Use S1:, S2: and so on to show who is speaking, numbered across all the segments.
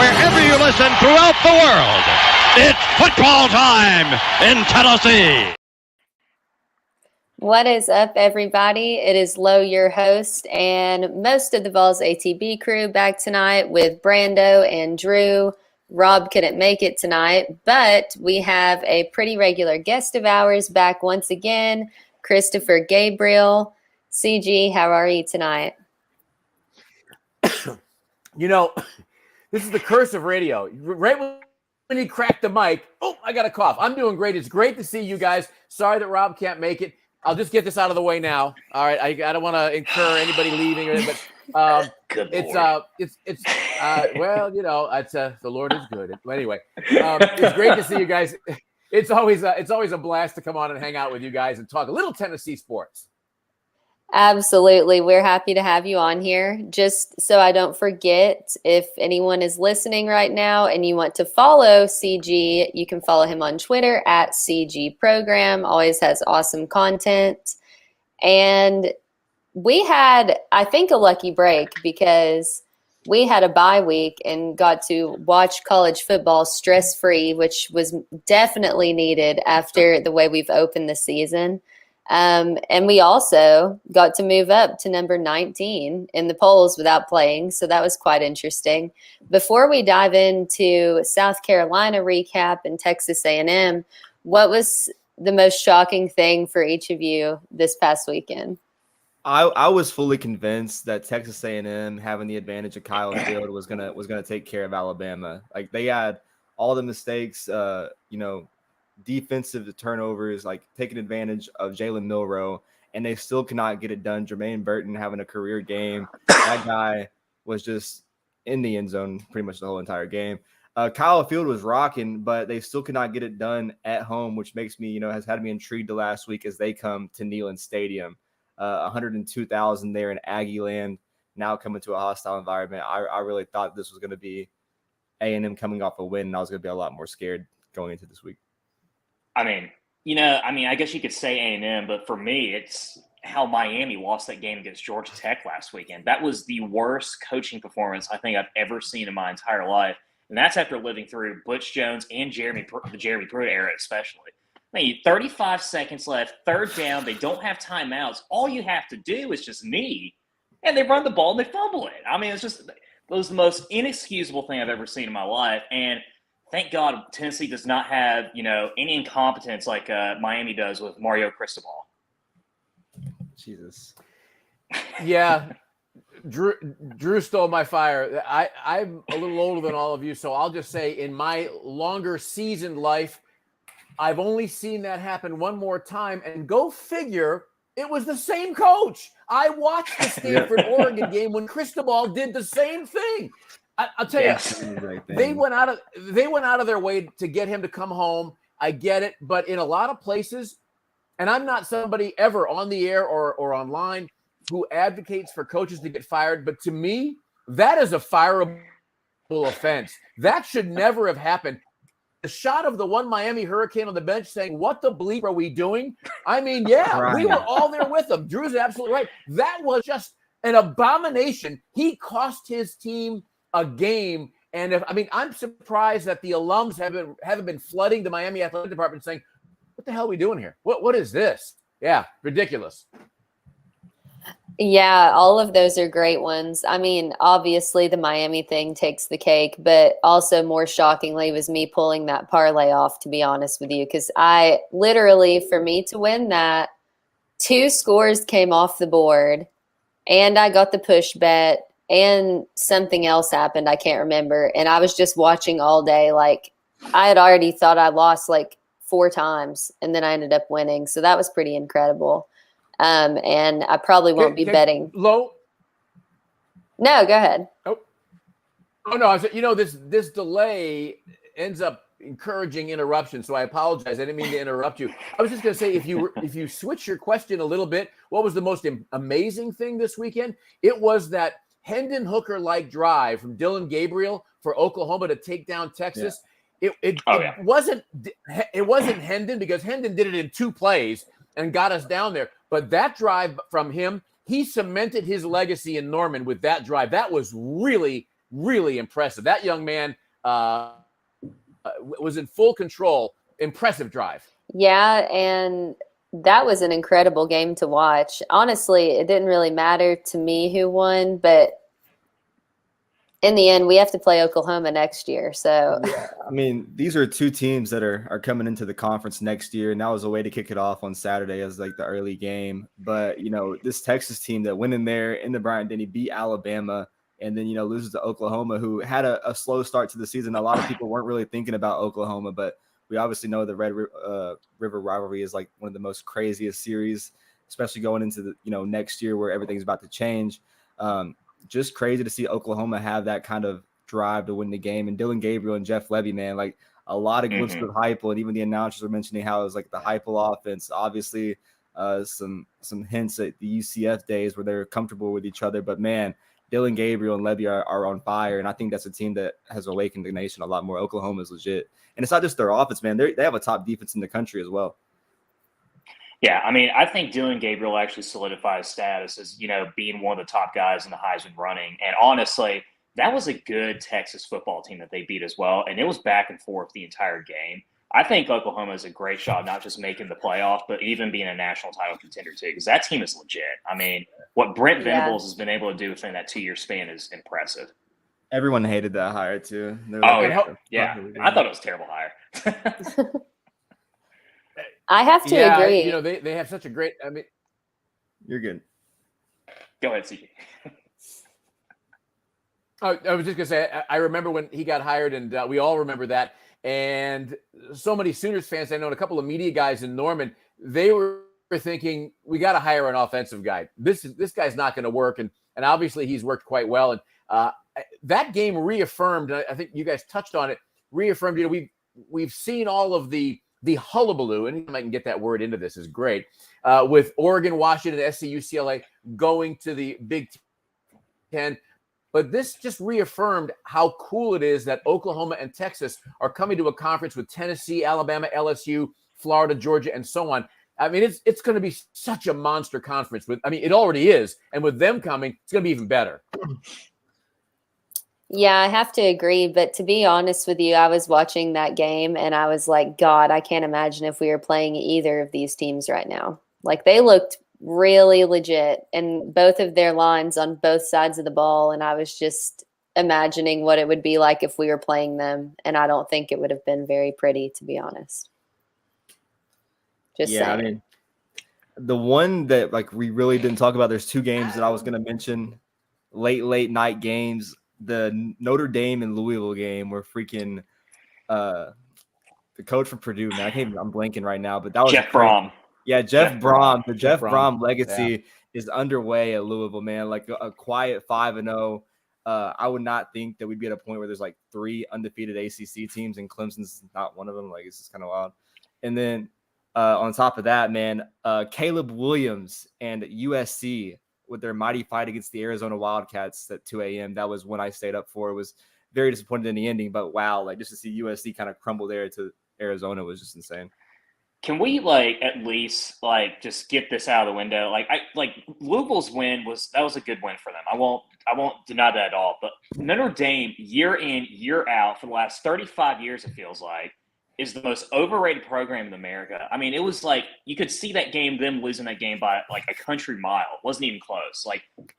S1: wherever you listen throughout the world. It's football time in Tennessee.
S2: What is up, everybody? It is Lo, your host, and most of the Vols ATB crew back tonight with Brando and Drew. Rob couldn't make it tonight, but we have a pretty regular guest of ours back once again, Christopher Gabriel. CG, how are you tonight?
S3: You know, this is the curse of radio. Right when you crack the mic, oh, I got a cough. I'm doing great. It's great to see you guys. Sorry that Rob can't make it. I'll just get this out of the way now. All right, I don't want to incur anybody leaving, but it's well, you know, it's the Lord is good. Anyway, it's great to see you guys. It's always a blast to come on and hang out with you guys and talk a little Tennessee sports.
S2: Absolutely. We're happy to have you on here. Just so I don't forget, if anyone is listening right now and you want to follow CG, you can follow him on Twitter at CG Program. Always has awesome content. And we had, I think, a lucky break because we had a bye week and got to watch college football stress-free, which was definitely needed after the way we've opened the season. And we also got to move up to number 19 in the polls without playing. So that was quite interesting. Before we dive into South Carolina recap and Texas A&M, what was the most shocking thing for each of you this past weekend?
S4: I was fully convinced that Texas A&M having the advantage of Kyle Field was gonna take care of Alabama. Like they had all the mistakes, defensive turnovers, like taking advantage of Jalen Milroe, and they still cannot get it done. Jermaine Burton having a career game. That guy was just in the end zone pretty much the whole entire game. Kyle Field was rocking, but they still could not get it done at home, which makes me, has had me intrigued the last week as they come to Neyland Stadium. 102,000 there in Aggie land, now coming to a hostile environment. I really thought this was going to be A&M coming off a win, and I was going to be a lot more scared going into this week.
S5: I guess you could say A&M, but for me, it's how Miami lost that game against Georgia Tech last weekend. That was the worst coaching performance I think I've ever seen in my entire life. And that's after living through Butch Jones and the Jeremy Pruitt era especially. 35 seconds left, third down. They don't have timeouts. All you have to do is just knee, and they run the ball and they fumble it. It was the most inexcusable thing I've ever seen in my life. And thank God Tennessee does not have, any incompetence like Miami does with Mario Cristobal.
S4: Jesus.
S3: Yeah. Drew stole my fire. I'm a little older than all of you, so I'll just say in my longer seasoned life, I've only seen that happen one more time, and go figure, it was the same coach. I watched the Stanford-Oregon game when Cristobal did the same thing. I'll tell you, they went out of their way to get him to come home. I get it, but in a lot of places, and I'm not somebody ever on the air or online who advocates for coaches to get fired, but to me, that is a fireable offense. That should never have happened. The shot of the one Miami Hurricane on the bench saying, "What the bleep are we doing?" I mean, yeah, we were all there with them. Drew's absolutely right. That was just an abomination. He cost his team a game. And I'm surprised that the alums haven't been flooding the Miami Athletic Department saying, "What the hell are we doing here? What is this?" Yeah, ridiculous.
S2: Yeah, all of those are great ones. Obviously the Miami thing takes the cake, but also more shockingly was me pulling that parlay off, to be honest with you, because I literally, for me to win that, 2 scores came off the board, and I got the push bet, and something else happened. I can't remember. And I was just watching all day. Like, I had already thought I lost like 4 times, and then I ended up winning. So that was pretty incredible. And I probably won't be betting.
S3: Low?
S2: No, go ahead.
S3: Oh no! I said, this delay ends up encouraging interruption, so I apologize. I didn't mean to interrupt you. I was just going to say, if you switch your question a little bit, what was the most amazing thing this weekend? It was that Hendon Hooker-like drive from Dylan Gabriel for Oklahoma to take down Texas. Yeah. It wasn't Hendon, because Hendon did it in 2 plays and got us down there. But that drive from him, he cemented his legacy in Norman with that drive. That was really really impressive. That young man was in full control. Impressive drive.
S2: Yeah, and that was an incredible game to watch. Honestly, it didn't really matter to me who won, but in the end, we have to play Oklahoma next year. So
S4: Yeah, I mean, these are two teams that are coming into the conference next year, and that was a way to kick it off on Saturday as like the early game. But this Texas team that went in there in the Bryant-Denny, beat Alabama, and then loses to Oklahoma, who had a slow start to the season. A lot of people weren't really thinking about Oklahoma, but we obviously know the Red River rivalry is like one of the most craziest series, especially going into the next year where everything's about to change. Just crazy to see Oklahoma have that kind of drive to win the game. And Dylan Gabriel and Jeff Levy, man, like a lot of glimpses of Heupel, and even the announcers were mentioning how it was like the Heupel offense. Obviously, some hints at the UCF days where they're comfortable with each other. But man, Dylan Gabriel and Levy are on fire, and I think that's a team that has awakened the nation a lot more. Oklahoma is legit, and it's not just their offense, man. They have a top defense in the country as well.
S5: Yeah, I mean, I think Dylan Gabriel actually solidifies status as, being one of the top guys in the Heisman running. And honestly, that was a good Texas football team that they beat as well. And it was back and forth the entire game. I think Oklahoma is a great shot, not just making the playoff, but even being a national title contender too, because that team is legit. I mean, what Brent Venables has been able to do within that 2-year span is impressive.
S4: Everyone hated that hire too.
S5: Yeah. I thought it was a terrible hire.
S2: I have to agree.
S3: They have such a great. I mean,
S4: you're good.
S5: Go ahead, CJ.
S3: I was just gonna say, I remember when he got hired, and we all remember that. And so many Sooners fans, I know, and a couple of media guys in Norman, they were thinking, we got to hire an offensive guy. This guy's not going to work, and obviously he's worked quite well. And that game reaffirmed. I think you guys touched on it. Reaffirmed. We've seen all of the hullabaloo, and I can get that word into this, is great, with Oregon, Washington, SC, UCLA going to the Big Ten. But this just reaffirmed how cool it is that Oklahoma and Texas are coming to a conference with Tennessee, Alabama, LSU, Florida, Georgia, and so on. I mean, it's going to be such a monster conference. It already is. And with them coming, it's going to be even better.
S2: Yeah, I have to agree. But to be honest with you, I was watching that game and I was like, God, I can't imagine if we were playing either of these teams right now. Like, they looked really legit, and both of their lines on both sides of the ball. And I was just imagining what it would be like if we were playing them. And I don't think it would have been very pretty, to be honest. Just saying.
S4: I mean, the one that we really didn't talk about, there's two games that I was going to mention, late night games. The Notre Dame and Louisville game where freaking the coach from Purdue, man, I'm blanking right now, but that was
S5: Jeff Brom.
S4: Yeah, Jeff Brom. The Jeff Brom legacy is underway at Louisville, man. Like a quiet 5-0. I would not think that we'd be at a point where there's 3 undefeated ACC teams, and Clemson's not one of them. It's just kind of wild. And then on top of that, man, Caleb Williams and USC with their mighty fight against the Arizona Wildcats at 2 a.m. That was when I stayed up for. It was very disappointed in the ending, but wow, just to see USC kind of crumble there to Arizona was just insane.
S5: Can we at least just get this out of the window? Louisville's win was a good win for them. I won't deny that at all. But Notre Dame, year in, year out, for the last 35 years, it feels like, is the most overrated program in America. I mean, it was you could see that game, them losing that game by a country mile. It wasn't even close.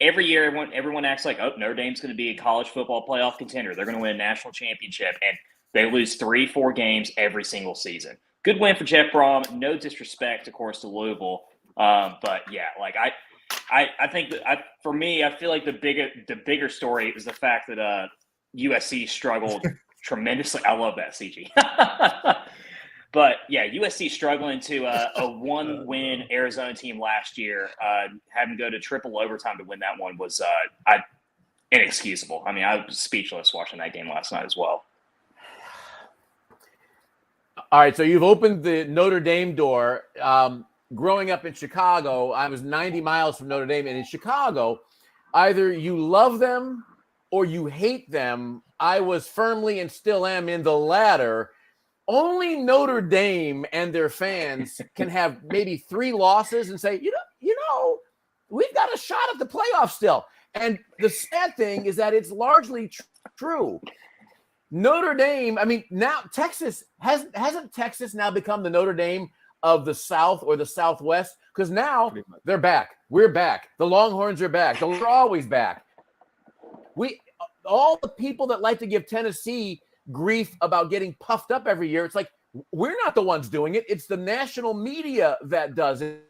S5: Every year, everyone acts like, oh, Notre Dame's going to be a college football playoff contender. They're going to win a national championship. And they lose 3-4 games every single season. Good win for Jeff Brom. No disrespect, of course, to Louisville. But yeah, I think that for me, I feel like the bigger story is the fact that USC struggled tremendously. I love that, CG. But yeah, USC struggling to a 1-win Arizona team last year, having to go to triple overtime to win that one was inexcusable. I mean, I was speechless watching that game last night as well.
S3: All right, so you've opened the Notre Dame door. Growing up in Chicago, I was 90 miles from Notre Dame, and in Chicago, either you love them or you hate them. I was firmly and still am in the latter. Only Notre Dame and their fans can have maybe 3 losses and say, you know, we've got a shot at the playoffs still. And the sad thing is that it's largely true. Notre Dame, I mean, now Texas, hasn't Texas now become the Notre Dame of the South or the Southwest? Because now they're back. We're back. The Longhorns are back. They're always back. All the people that like to give Tennessee grief about getting puffed up every year, it's like, we're not the ones doing it. It's the national media that does it.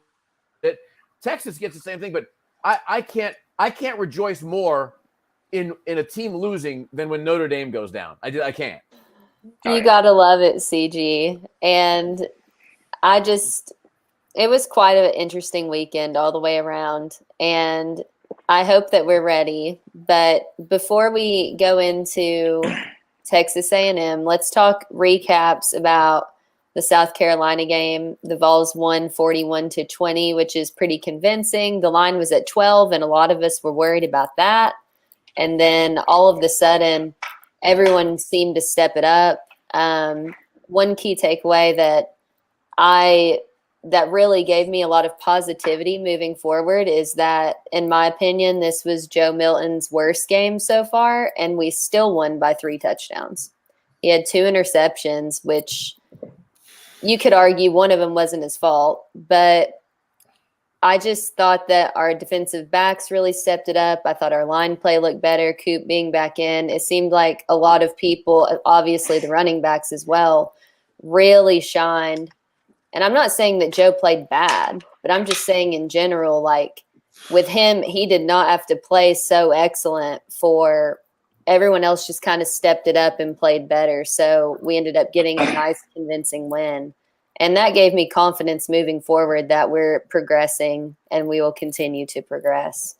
S3: Texas gets the same thing, but I can't rejoice more in a team losing than when Notre Dame goes down. I can't.
S2: You gotta love it, CG. And it was quite an interesting weekend all the way around. And I hope that we're ready. But before we go into Texas A&M, let's talk recaps about the South Carolina game. The Vols won 41-20, which is pretty convincing. The line was at 12, and a lot of us were worried about that. And then all of a sudden, everyone seemed to step it up. One key takeaway that really gave me a lot of positivity moving forward is that, in my opinion, this was Joe Milton's worst game so far, and we still won by 3 touchdowns. He had 2 interceptions, which you could argue one of them wasn't his fault, but I just thought that our defensive backs really stepped it up. I thought our line play looked better, Coop being back in. It seemed like a lot of people, obviously the running backs as well, really shined. And I'm not saying that Joe played bad, but I'm just saying in general, like with him, he did not have to play so excellent for everyone else just kind of stepped it up and played better. So we ended up getting a nice convincing win. And that gave me confidence moving forward that we're progressing and we will continue to progress.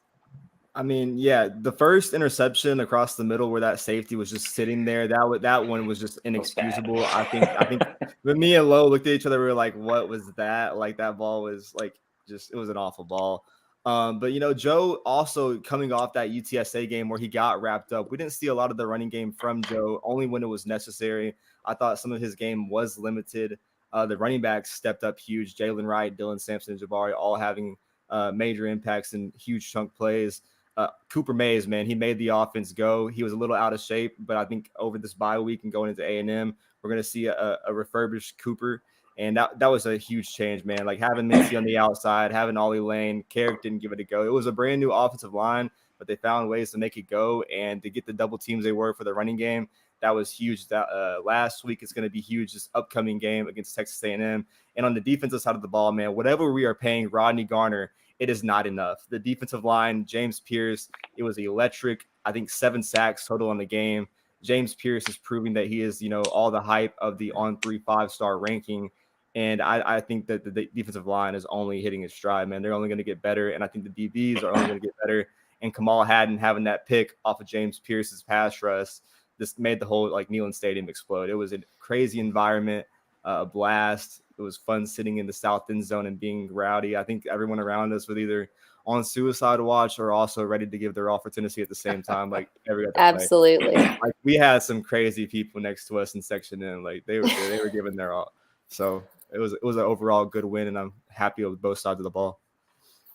S4: I mean, yeah, the first interception across the middle where that safety was just sitting there, that one was just inexcusable. I think when me and Lo looked at each other, we were like, what was that? Like that ball was like it was an awful ball. But Joe also coming off that UTSA game where he got wrapped up. We didn't see a lot of the running game from Joe, only when it was necessary. I thought some of his game was limited. The running backs stepped up huge. Jalen Wright, Dylan Sampson, and Jabari all having major impacts and huge chunk plays. Cooper Mays, man, he made the offense go. He was a little out of shape, but I think over this bye week and going into A&M, we're going to see a refurbished Cooper. And that was a huge change, man. Like having Mincy on the outside, having Ollie Lane, Carrick didn't give it a go. It was a brand new offensive line, but they found ways to make it go and to get the double teams they were for the running game. That was huge. That last week is going to be huge. This upcoming game against Texas A&M. And on the defensive side of the ball, man, whatever we are paying Rodney Garner, it is not enough. The defensive line, James Pierce, it was electric. I think 7 sacks total on the game. James Pierce is proving that he is, all the hype of the On3 5-star ranking. And I think that the defensive line is only hitting its stride, man. They're only going to get better. And I think the DBs are only going to get better. And Kamal Hadden having that pick off of James Pierce's pass rush, this made the whole Neyland Stadium explode. It was a crazy environment, a blast. It was fun sitting in the south end zone and being rowdy. I think everyone around us was either on suicide watch or also ready to give their all for Tennessee at the same time. Like every other
S2: Absolutely.
S4: Like we had some crazy people next to us in Section N. Like they were giving their all. So it was an overall good win, and I'm happy with both sides of the ball.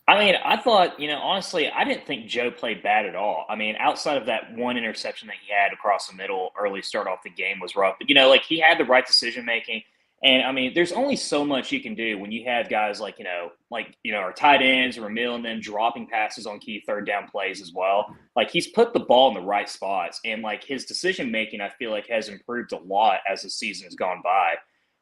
S5: I mean, I thought, honestly, I didn't think Joe played bad at all. I mean, outside of that one interception that he had across the middle early start off the game was rough. But, he had the right decision-making. And, I mean, there's only so much you can do when you have guys like our tight ends, Ramil, and them dropping passes on key third down plays as well. Like, he's put the ball in the right spots. And, his decision-making, I feel like, has improved a lot as the season has gone by.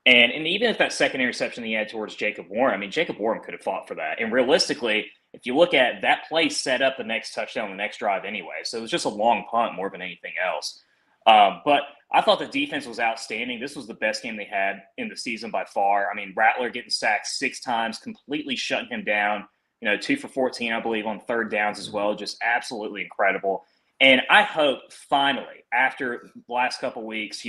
S5: And even if that second interception he had towards Jacob Warren, I mean, Jacob Warren could have fought for that. And realistically, if you look at that play set up the next touchdown, the next drive anyway. So it was just a long punt more than anything else. But I thought the defense was outstanding. This was the best game they had in the season by far. I mean, Rattler getting sacked 6 times, completely shutting him down, 2 for 14, I believe, on third downs as well. Just absolutely incredible. And I hope finally, after the last couple of weeks,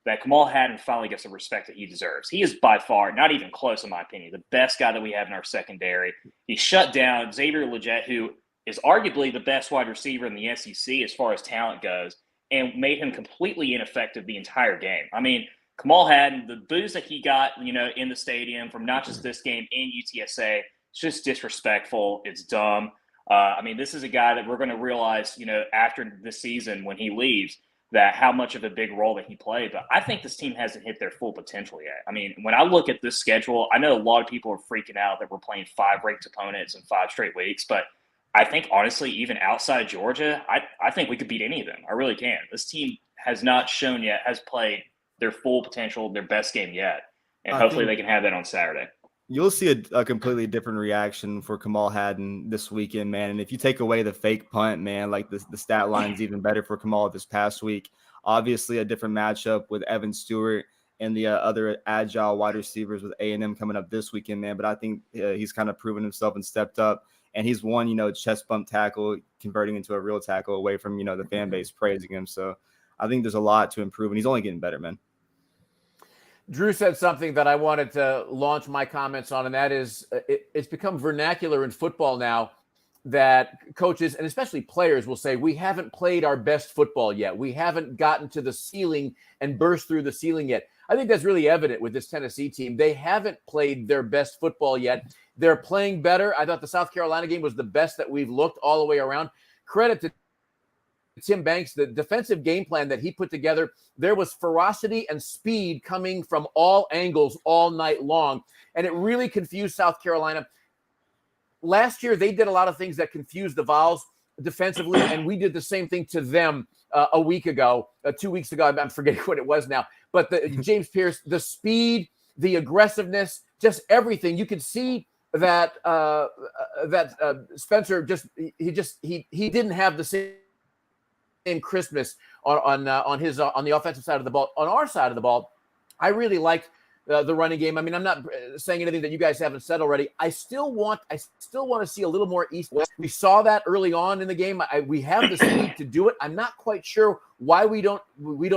S5: that Kamal Hadden finally gets the respect that he deserves. He is by far, not even close in my opinion, the best guy that we have in our secondary. He shut down Xavier Legette, who is arguably the best wide receiver in the SEC as far as talent goes, and made him completely ineffective the entire game. I mean, Kamal Hadden, the boos that he got, in the stadium from not just this game and UTSA, it's just disrespectful. It's dumb. I mean, this is a guy that we're going to realize, after this season when he leaves, that how much of a big role that he played. But I think this team hasn't hit their full potential yet. I mean, when I look at this schedule, I know a lot of people are freaking out that we're playing 5 ranked opponents in 5 straight weeks. But I think, honestly, even outside Georgia, I think we could beat any of them. I really can. This team has not shown yet, has played their full potential, their best game yet. And hopefully they can have that on Saturday.
S4: You'll see a completely different reaction for Kamal Hadden this weekend, man. And if you take away the fake punt, man, like the stat line's even better for Kamal this past week. Obviously, a different matchup with Evan Stewart and the other agile wide receivers with A&M coming up this weekend, man. But I think he's kind of proven himself and stepped up. And he's won, chest bump tackle, converting into a real tackle away from, the fan base praising him. So I think there's a lot to improve, and he's only getting better, man.
S3: Drew said something that I wanted to launch my comments on, and that is it's become vernacular in football now that coaches and especially players will say, we haven't played our best football yet. We haven't gotten to the ceiling and burst through the ceiling yet. I think that's really evident with this Tennessee team. They haven't played their best football yet. They're playing better. I thought the South Carolina game was the best that we've looked all the way around. Credit to Tim Banks, the defensive game plan that he put together, there was ferocity and speed coming from all angles all night long, and it really confused South Carolina. Last year, they did a lot of things that confused the Vols defensively, and we did the same thing to them a week ago, 2 weeks ago. I'm forgetting what it was now. But James Pierce, the speed, the aggressiveness, just everything. You could see that Spencer he didn't have the same Christmas on the offensive side of the ball. On our side of the ball, I really liked the running game. I mean, I'm not saying anything that you guys haven't said already. I still want to see a little more east-west. We saw that early on in the game. We have the speed to do it. I'm not quite sure why we don't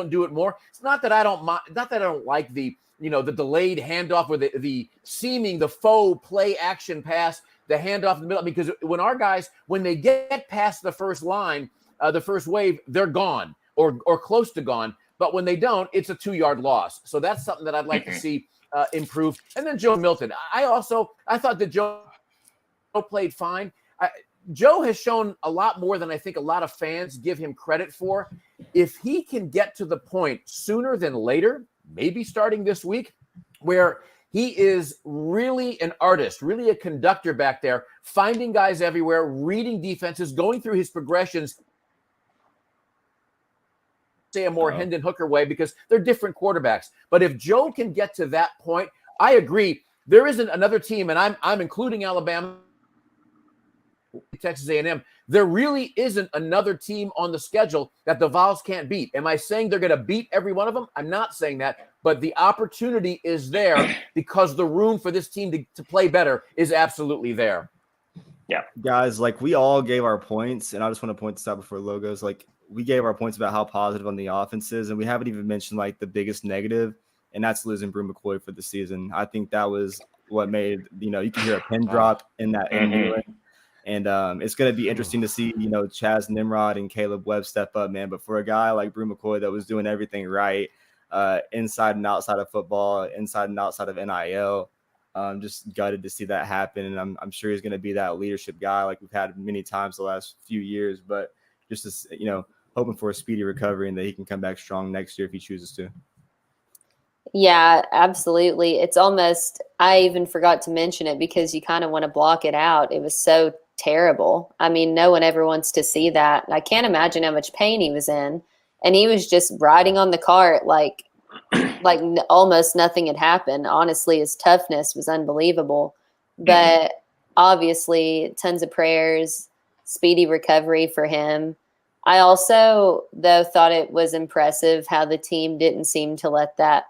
S3: do it more. It's not that I don't like the the delayed handoff or the faux play action pass, the handoff in the middle, because when our guys, when they get past the first line, the first wave, they're gone or close to gone. But when they don't, it's a 2-yard loss. So that's something that I'd like to see improve. And then Joe Milton. I thought that Joe played fine. Joe has shown a lot more than I think a lot of fans give him credit for. If he can get to the point sooner than later, maybe starting this week, where he is really an artist, really a conductor back there, finding guys everywhere, reading defenses, going through his progressions, say a more Hendon Hooker way, because they're different quarterbacks. But if Joe can get to that point, I agree. There isn't another team, and I'm including Alabama, Texas A&M. There really isn't another team on the schedule that the Vols can't beat. Am I saying they're going to beat every one of them? I'm not saying that, but the opportunity is there because the room for this team to play better is absolutely there.
S5: Yeah,
S4: guys, we all gave our points, and I just want to point this out before logos. We gave our points about how positive on the offenses, and we haven't even mentioned the biggest negative, and that's losing Brew McCoy for the season. I think that was what made you can hear a pin drop in that inning. And it's going to be interesting to see Chaz Nimrod and Caleb Webb step up, man. But for a guy like Brew McCoy that was doing everything right, inside and outside of football, inside and outside of NIL, just gutted to see that happen. And I'm sure he's going to be that leadership guy like we've had many times the last few years. But just as hoping for a speedy recovery and that he can come back strong next year if he chooses to.
S2: Yeah, absolutely. It's almost, I even forgot to mention it because you kind of want to block it out. It was so terrible. I mean, no one ever wants to see that. I can't imagine how much pain he was in. And he was just riding on the cart like almost nothing had happened. Honestly, his toughness was unbelievable. But obviously, tons of prayers, speedy recovery for him. I also, though, thought it was impressive how the team didn't seem to let that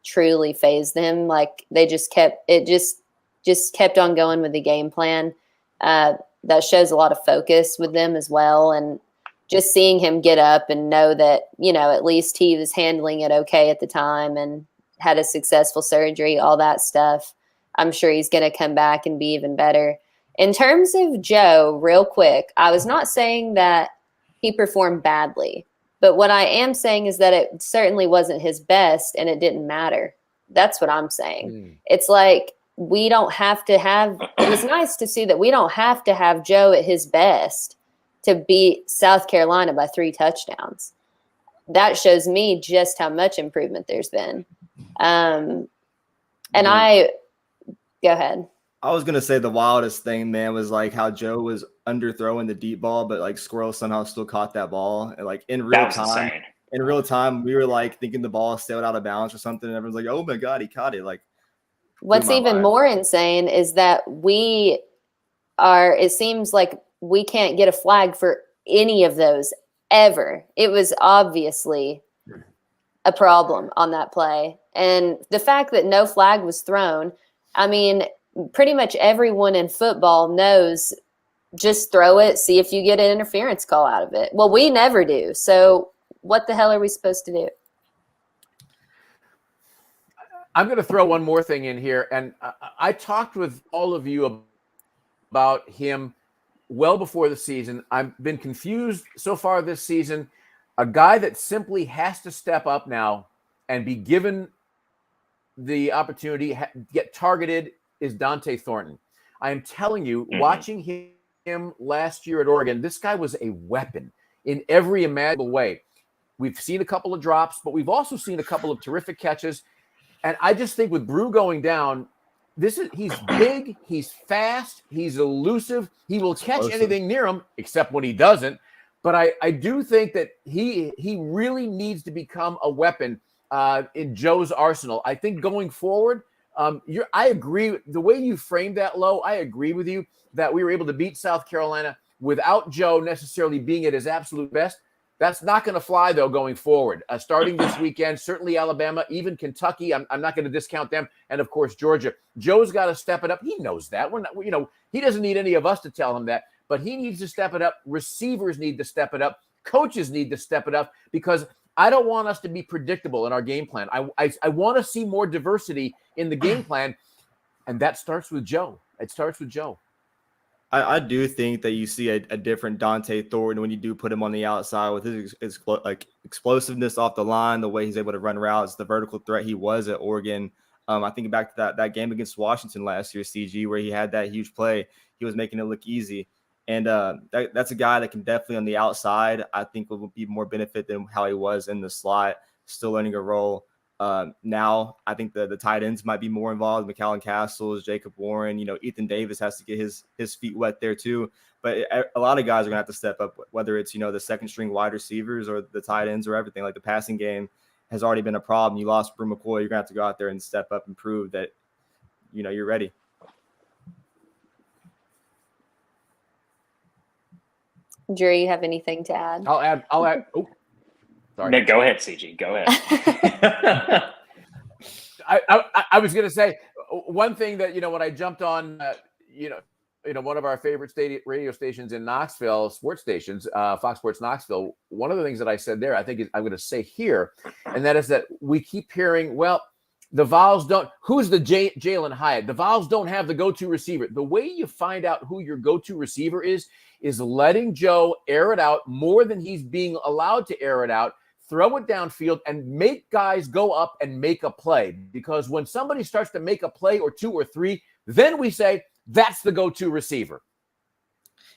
S2: truly faze them. They just kept on going with the game plan. That shows a lot of focus with them as well. And just seeing him get up and know that, at least he was handling it okay at the time and had a successful surgery, all that stuff. I'm sure he's going to come back and be even better. In terms of Joe, real quick, I was not saying that he performed badly. But what I am saying is that it certainly wasn't his best and it didn't matter. That's what I'm saying. It's like we don't have to have – it was nice to see that we don't have to have Joe at his best to beat South Carolina by 3 touchdowns. That shows me just how much improvement there's been. And go ahead.
S4: I was gonna say the wildest thing, man, was like how Joe was underthrowing the deep ball, but like Squirrel somehow still caught that ball. And like in real time, we were like thinking the ball sailed out of bounds or something, and everyone's like, "Oh my god, he caught it!" Like,
S2: what's even more insane is that it seems like we can't get a flag for any of those ever. It was obviously a problem on that play. And the fact that no flag was thrown, I mean, pretty much everyone in football knows just throw it, see if you get an interference call out of it. Well, we never do. So what the hell are we supposed to do?
S3: I'm going to throw one more thing in here. And I talked with all of you about him well before the season. I've been confused so far this season. A guy that simply has to step up now and be given the opportunity, get targeted, is Dante Thornton. I am telling you, watching him last year at Oregon, this guy was a weapon in every imaginable way. We've seen a couple of drops, but we've also seen a couple of terrific catches. And I just think with Brew going down, he's big, he's fast, he's elusive. He will catch anything near him, except when he doesn't. But I do think that he really needs to become a weapon in Joe's arsenal. I think going forward, I agree. The way you framed that, Lo, I agree with you that we were able to beat South Carolina without Joe necessarily being at his absolute best. That's not going to fly, though, going forward. Starting this weekend, certainly Alabama, even Kentucky. I'm not going to discount them. And, of course, Georgia. Joe's got to step it up. He knows that. He doesn't need any of us to tell him that. But he needs to step it up. Receivers need to step it up. Coaches need to step it up because I don't want us to be predictable in our game plan. I want to see more diversity in the game plan, and that starts with Joe. It starts with Joe.
S4: I do think that you see a different Dante Thornton when you do put him on the outside with his explosiveness off the line, the way he's able to run routes, the vertical threat he was at Oregon. I think back to that game against Washington last year, CG, where he had that huge play. He was making it look easy. And that's a guy that can definitely on the outside, I think will be more benefit than how he was in the slot, still learning a role. Now I think the tight ends might be more involved. McAllen Castles, Jacob Warren, Ethan Davis has to get his feet wet there too. But a lot of guys are gonna have to step up, whether it's, the second string wide receivers or the tight ends or everything. Like the passing game has already been a problem. You lost Brew McCoy. You're gonna have to go out there and step up and prove that, you're ready.
S2: Drew, you have anything to add?
S3: I'll add. Oh, sorry.
S5: No, go ahead, CG. Go ahead.
S3: I was going to say one thing that, when I jumped on, one of our favorite radio stations in Knoxville, sports stations, Fox Sports Knoxville, one of the things that I said there, I think I'm going to say here, and that is that we keep hearing, well, the Vols don't. Who's the Jalen Hyatt? The Vols don't have the go-to receiver. The way you find out who your go-to receiver is letting Joe air it out more than he's being allowed to air it out, throw it downfield, and make guys go up and make a play. Because when somebody starts to make a play or two or three, then we say that's the go-to receiver.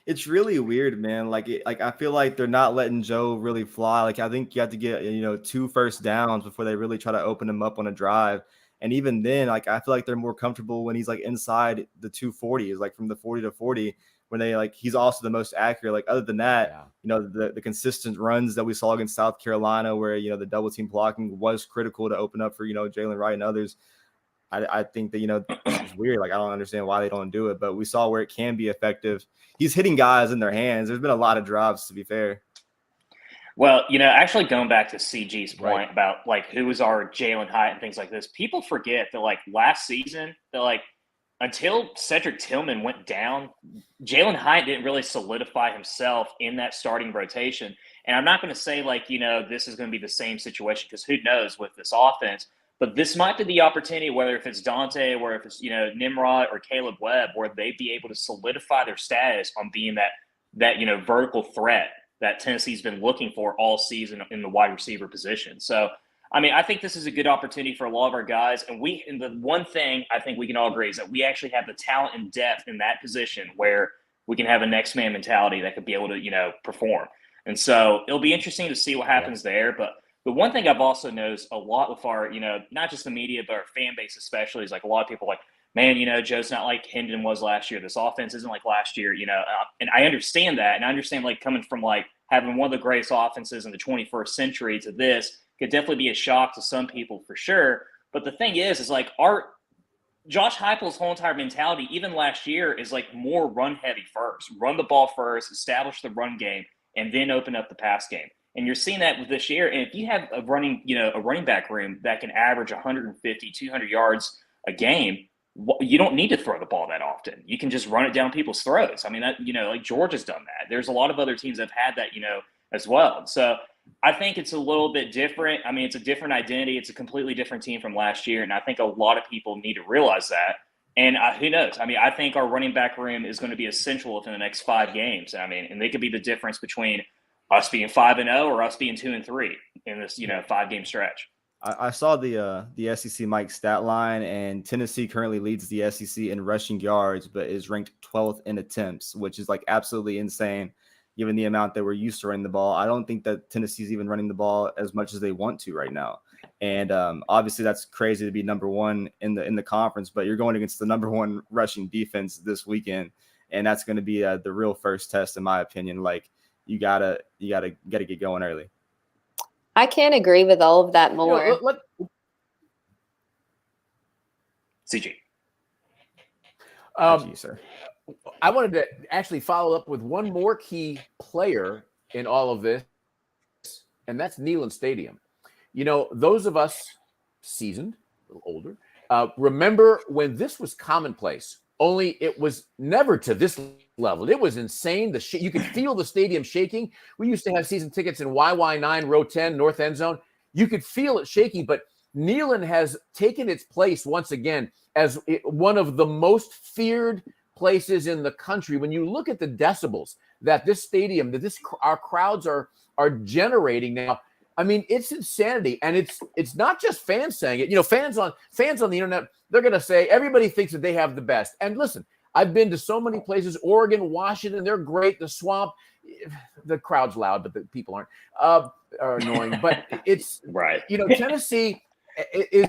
S4: It's really weird, man. Like I feel like they're not letting Joe really fly. Like I think you have to get 2 first downs before they really try to open him up on a drive. And even then, like I feel like they're more comfortable when he's like inside the 240, is like from the 40 to 40, when they he's also the most accurate. Like other than that, the consistent runs that we saw against South Carolina, where the double team blocking was critical to open up for Jalen Wright and others. I think that, it's weird. Like, I don't understand why they don't do it, but we saw where it can be effective. He's hitting guys in their hands. There's been a lot of drops, to be fair.
S5: Well, actually going back to CG's point about who was our Jalen Hyatt and things like this, people forget that last season, that until Cedric Tillman went down, Jalen Hyatt didn't really solidify himself in that starting rotation. And I'm not going to say this is going to be the same situation, because who knows with this offense. But this might be the opportunity, whether if it's Dante or if it's, Nimrod or Caleb Webb, where they'd be able to solidify their status on being that vertical threat that Tennessee's been looking for all season in the wide receiver position. So I mean, I think this is a good opportunity for a lot of our guys. And the one thing I think we can all agree is that we actually have the talent and depth in that position where we can have a next man mentality that could be able to, perform. And so it'll be interesting to see what happens there. But the one thing I've also noticed a lot with our, not just the media, but our fan base especially, is like a lot of people like, man, Joe's not like Hendon was last year. This offense isn't like last year, and I understand that. And I understand like coming from like having one of the greatest offenses in the 21st century to this could definitely be a shock to some people for sure. But the thing is like Josh Heupel's whole entire mentality, even last year, is like more run heavy first, run the ball first, establish the run game, and then open up the pass game. And you're seeing that with this year. And if you have a running back room that can average 150, 200 yards a game, you don't need to throw the ball that often. You can just run it down people's throats. I mean, that, like Georgia's done that. There's a lot of other teams that have had that, as well. So I think it's a little bit different. I mean, it's a different identity. It's a completely different team from last year. And I think a lot of people need to realize that. And who knows? I mean, I think our running back room is going to be essential within the next 5 games. I mean, and they could be the difference between us being 5-0 or us being 2-3 in this, 5-game stretch.
S4: I saw the SEC Mike stat line, and Tennessee currently leads the SEC in rushing yards, but is ranked 12th in attempts, which is like absolutely insane given the amount that we're used to running the ball. I don't think that Tennessee's even running the ball as much as they want to right now. And obviously that's crazy to be number 1 in the conference, but you're going against the number 1 rushing defense this weekend. And that's going to be the real first test, in my opinion. Like you gotta get going early.
S2: I can't agree with all of that more.
S5: CG.
S4: Thank you, sir.
S3: I wanted to actually follow up with one more key player in all of this, and that's Neyland Stadium. Those of us seasoned, a little older, remember when this was commonplace, only it was never to this level. It was insane. You could feel the stadium shaking. We used to have season tickets in YY9, row 10, north end zone. You could feel it shaking, but Neyland has taken its place once again as one of the most feared places in the country. When you look at the decibels that this stadium, our crowds are generating now, I mean, it's insanity. And it's not just fans saying it. Fans on the internet, they're going to say everybody thinks that they have the best. And listen, I've been to so many places, Oregon, Washington, they're great. The Swamp, the crowd's loud, but the people aren't, are annoying. But it's
S5: right.
S3: Tennessee is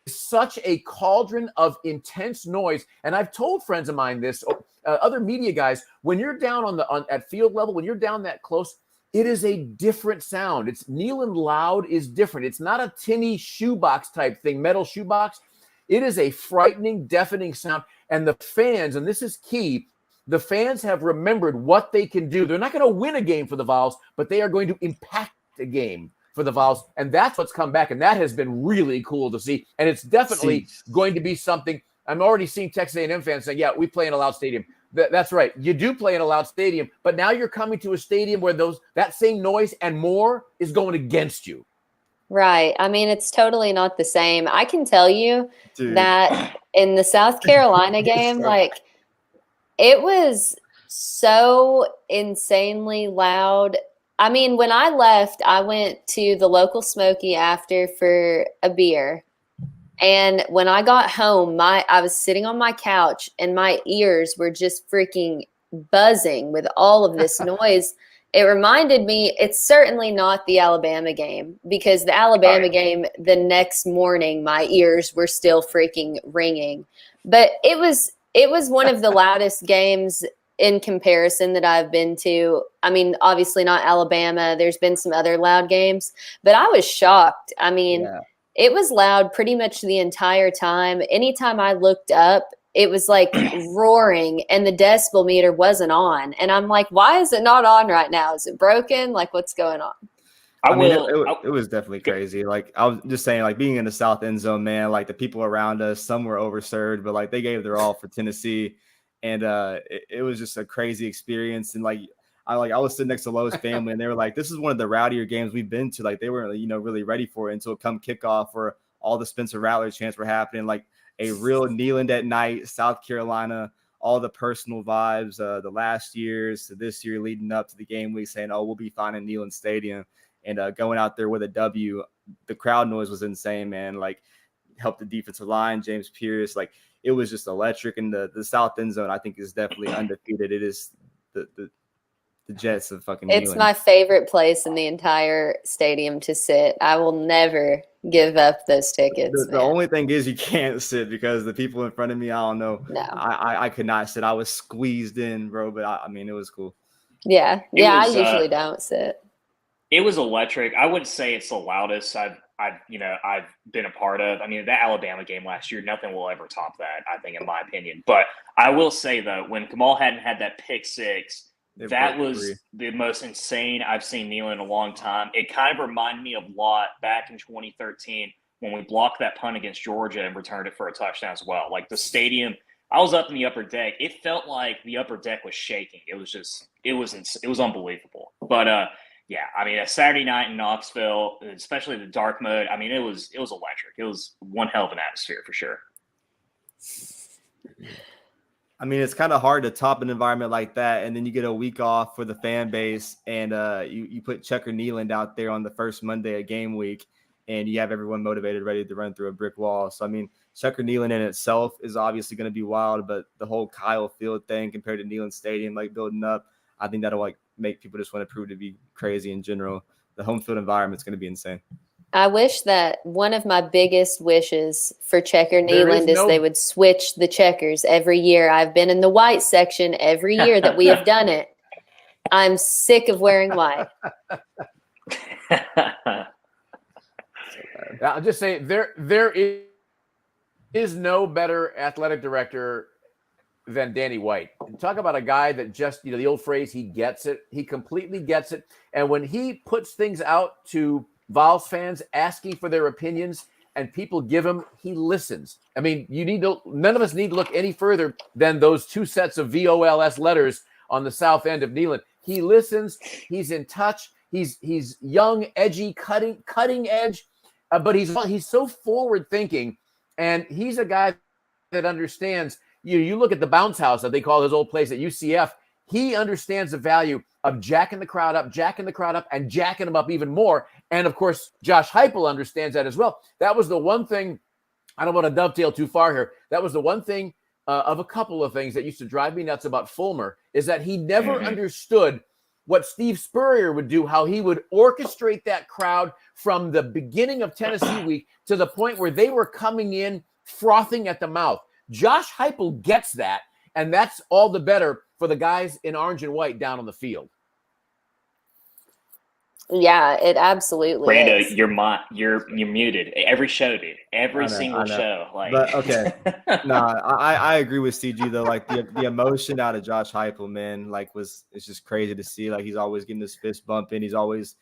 S3: such a cauldron of intense noise. And I've told friends of mine this, other media guys, when you're down at field level, when you're down that close, it is a different sound. It's Neyland loud is different. It's not a tinny shoebox type thing, metal shoebox. It is a frightening, deafening sound. And the fans, and this is key, the fans have remembered what they can do. They're not going to win a game for the Vols, but they are going to impact a game for the Vols. And that's what's come back. And that has been really cool to see. And it's definitely going to be something. I'm already seeing Texas A&M fans saying, yeah, we play in a loud stadium. That's right. You do play in a loud stadium, but now you're coming to a stadium where that same noise and more is going against you.
S2: Right. I mean, it's totally not the same. I can tell you that in the South Carolina game, like it was so insanely loud. I mean, when I left, I went to the local Smoky after for a beer. And when I got home, I was sitting on my couch and my ears were just freaking buzzing with all of this noise. It reminded me, it's certainly not the Alabama game, because the Alabama game, the next morning, my ears were still freaking ringing. But it was one of the loudest games in comparison that I've been to. I mean, obviously not Alabama. There's been some other loud games, but I was shocked. I mean, it was loud pretty much the entire time. Anytime I looked up, it was like roaring and the decibel meter wasn't on. And I'm like, why is it not on right now? Is it broken? Like, what's going on?
S4: I mean, it was definitely crazy. Like, I was just saying, like, being in the South end zone, man, like the people around us, some were overserved, but like they gave their all for Tennessee. And it was just a crazy experience. And like, I was sitting next to Lowe's family and they were like, this is one of the rowdier games we've been to. Like, they weren't, really ready for it until come kickoff where all the Spencer Rattler chants were happening. Like, a real Neyland at night, South Carolina, all the personal vibes, the last years to this year leading up to the game week, saying, oh, we'll be fine in Neyland Stadium, and going out there with a W. the crowd noise was insane, man. Like, helped the defensive line, James Pierce. Like, it was just electric. And the south end zone, I think, is definitely undefeated. It is the Jets of fucking
S2: It's
S4: Neyland.
S2: my favorite place in the entire stadium to sit. I will never give up those tickets.
S4: The only thing is you can't sit because the people in front of me, I don't know.
S2: No.
S4: I could not sit. I was squeezed in, bro. But I mean, it was cool.
S2: Yeah. I usually don't sit.
S5: It was electric. I wouldn't say it's the loudest I've been a part of. I mean, that Alabama game last year, nothing will ever top that, I think, in my opinion. But I will say, though, when Kamal hadn't had that pick six, that was the most insane I've seen Neyland in a long time. It kind of reminded me of Lott back in 2013 when we blocked that punt against Georgia and returned it for a touchdown as well. Like, the stadium, I was up in the upper deck. It felt like the upper deck was shaking. It was unbelievable. But yeah, I mean, a Saturday night in Knoxville, especially the dark mode, I mean, it was electric. It was one hell of an atmosphere for sure.
S4: I mean, it's kind of hard to top an environment like that, and then you get a week off for the fan base, and you put Checker Neyland out there on the first Monday of game week, and you have everyone motivated, ready to run through a brick wall. So, I mean, Checker Neyland in itself is obviously going to be wild, but the whole Kyle Field thing compared to Neyland Stadium, like, building up, I think that'll, like, make people just want to prove to be crazy in general. The home field environment is going to be insane.
S2: I wish that one of my biggest wishes for Checker Neyland is they would switch the checkers every year. I've been in the white section every year that we have done it. I'm sick of wearing white.
S3: I'll just say there is no better athletic director than Danny White. Talk about a guy that just, the old phrase, he gets it. He completely gets it. And when he puts things out to Vols fans asking for their opinions and people give him, he listens. I mean, none of us need to look any further than those two sets of VOLS letters on the south end of Neyland. He listens. He's in touch. He's young, edgy, cutting edge, but he's so forward thinking, and he's a guy that understands. You look at the bounce house that they call his old place at UCF. He understands the value of jacking the crowd up, and jacking them up even more. And, of course, Josh Heupel understands that as well. That was the one thing – I don't want to dovetail too far here. That was the one thing of a couple of things that used to drive me nuts about Fulmer is that he never understood what Steve Spurrier would do, how he would orchestrate that crowd from the beginning of Tennessee week to the point where they were coming in frothing at the mouth. Josh Heupel gets that, and that's all the better for the guys in orange and white down on the field.
S2: Yeah, it absolutely is.
S5: Brando, you're muted. Every show, dude. Every single show.
S4: But okay. No, I agree with CG though. Like the emotion out of Josh Heupel, man, it's just crazy to see. Like, he's always getting his fist bumping. He's always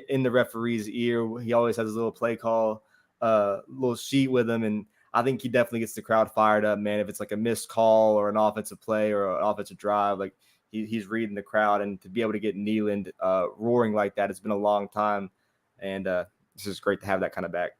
S4: in the referee's ear. He always has his little play call, little sheet with him, and I think he definitely gets the crowd fired up, man. If it's like a missed call or an offensive play or an offensive drive, like he's reading the crowd, and to be able to get Neyland roaring like that, it's been a long time, and it's just great to have that kind of back.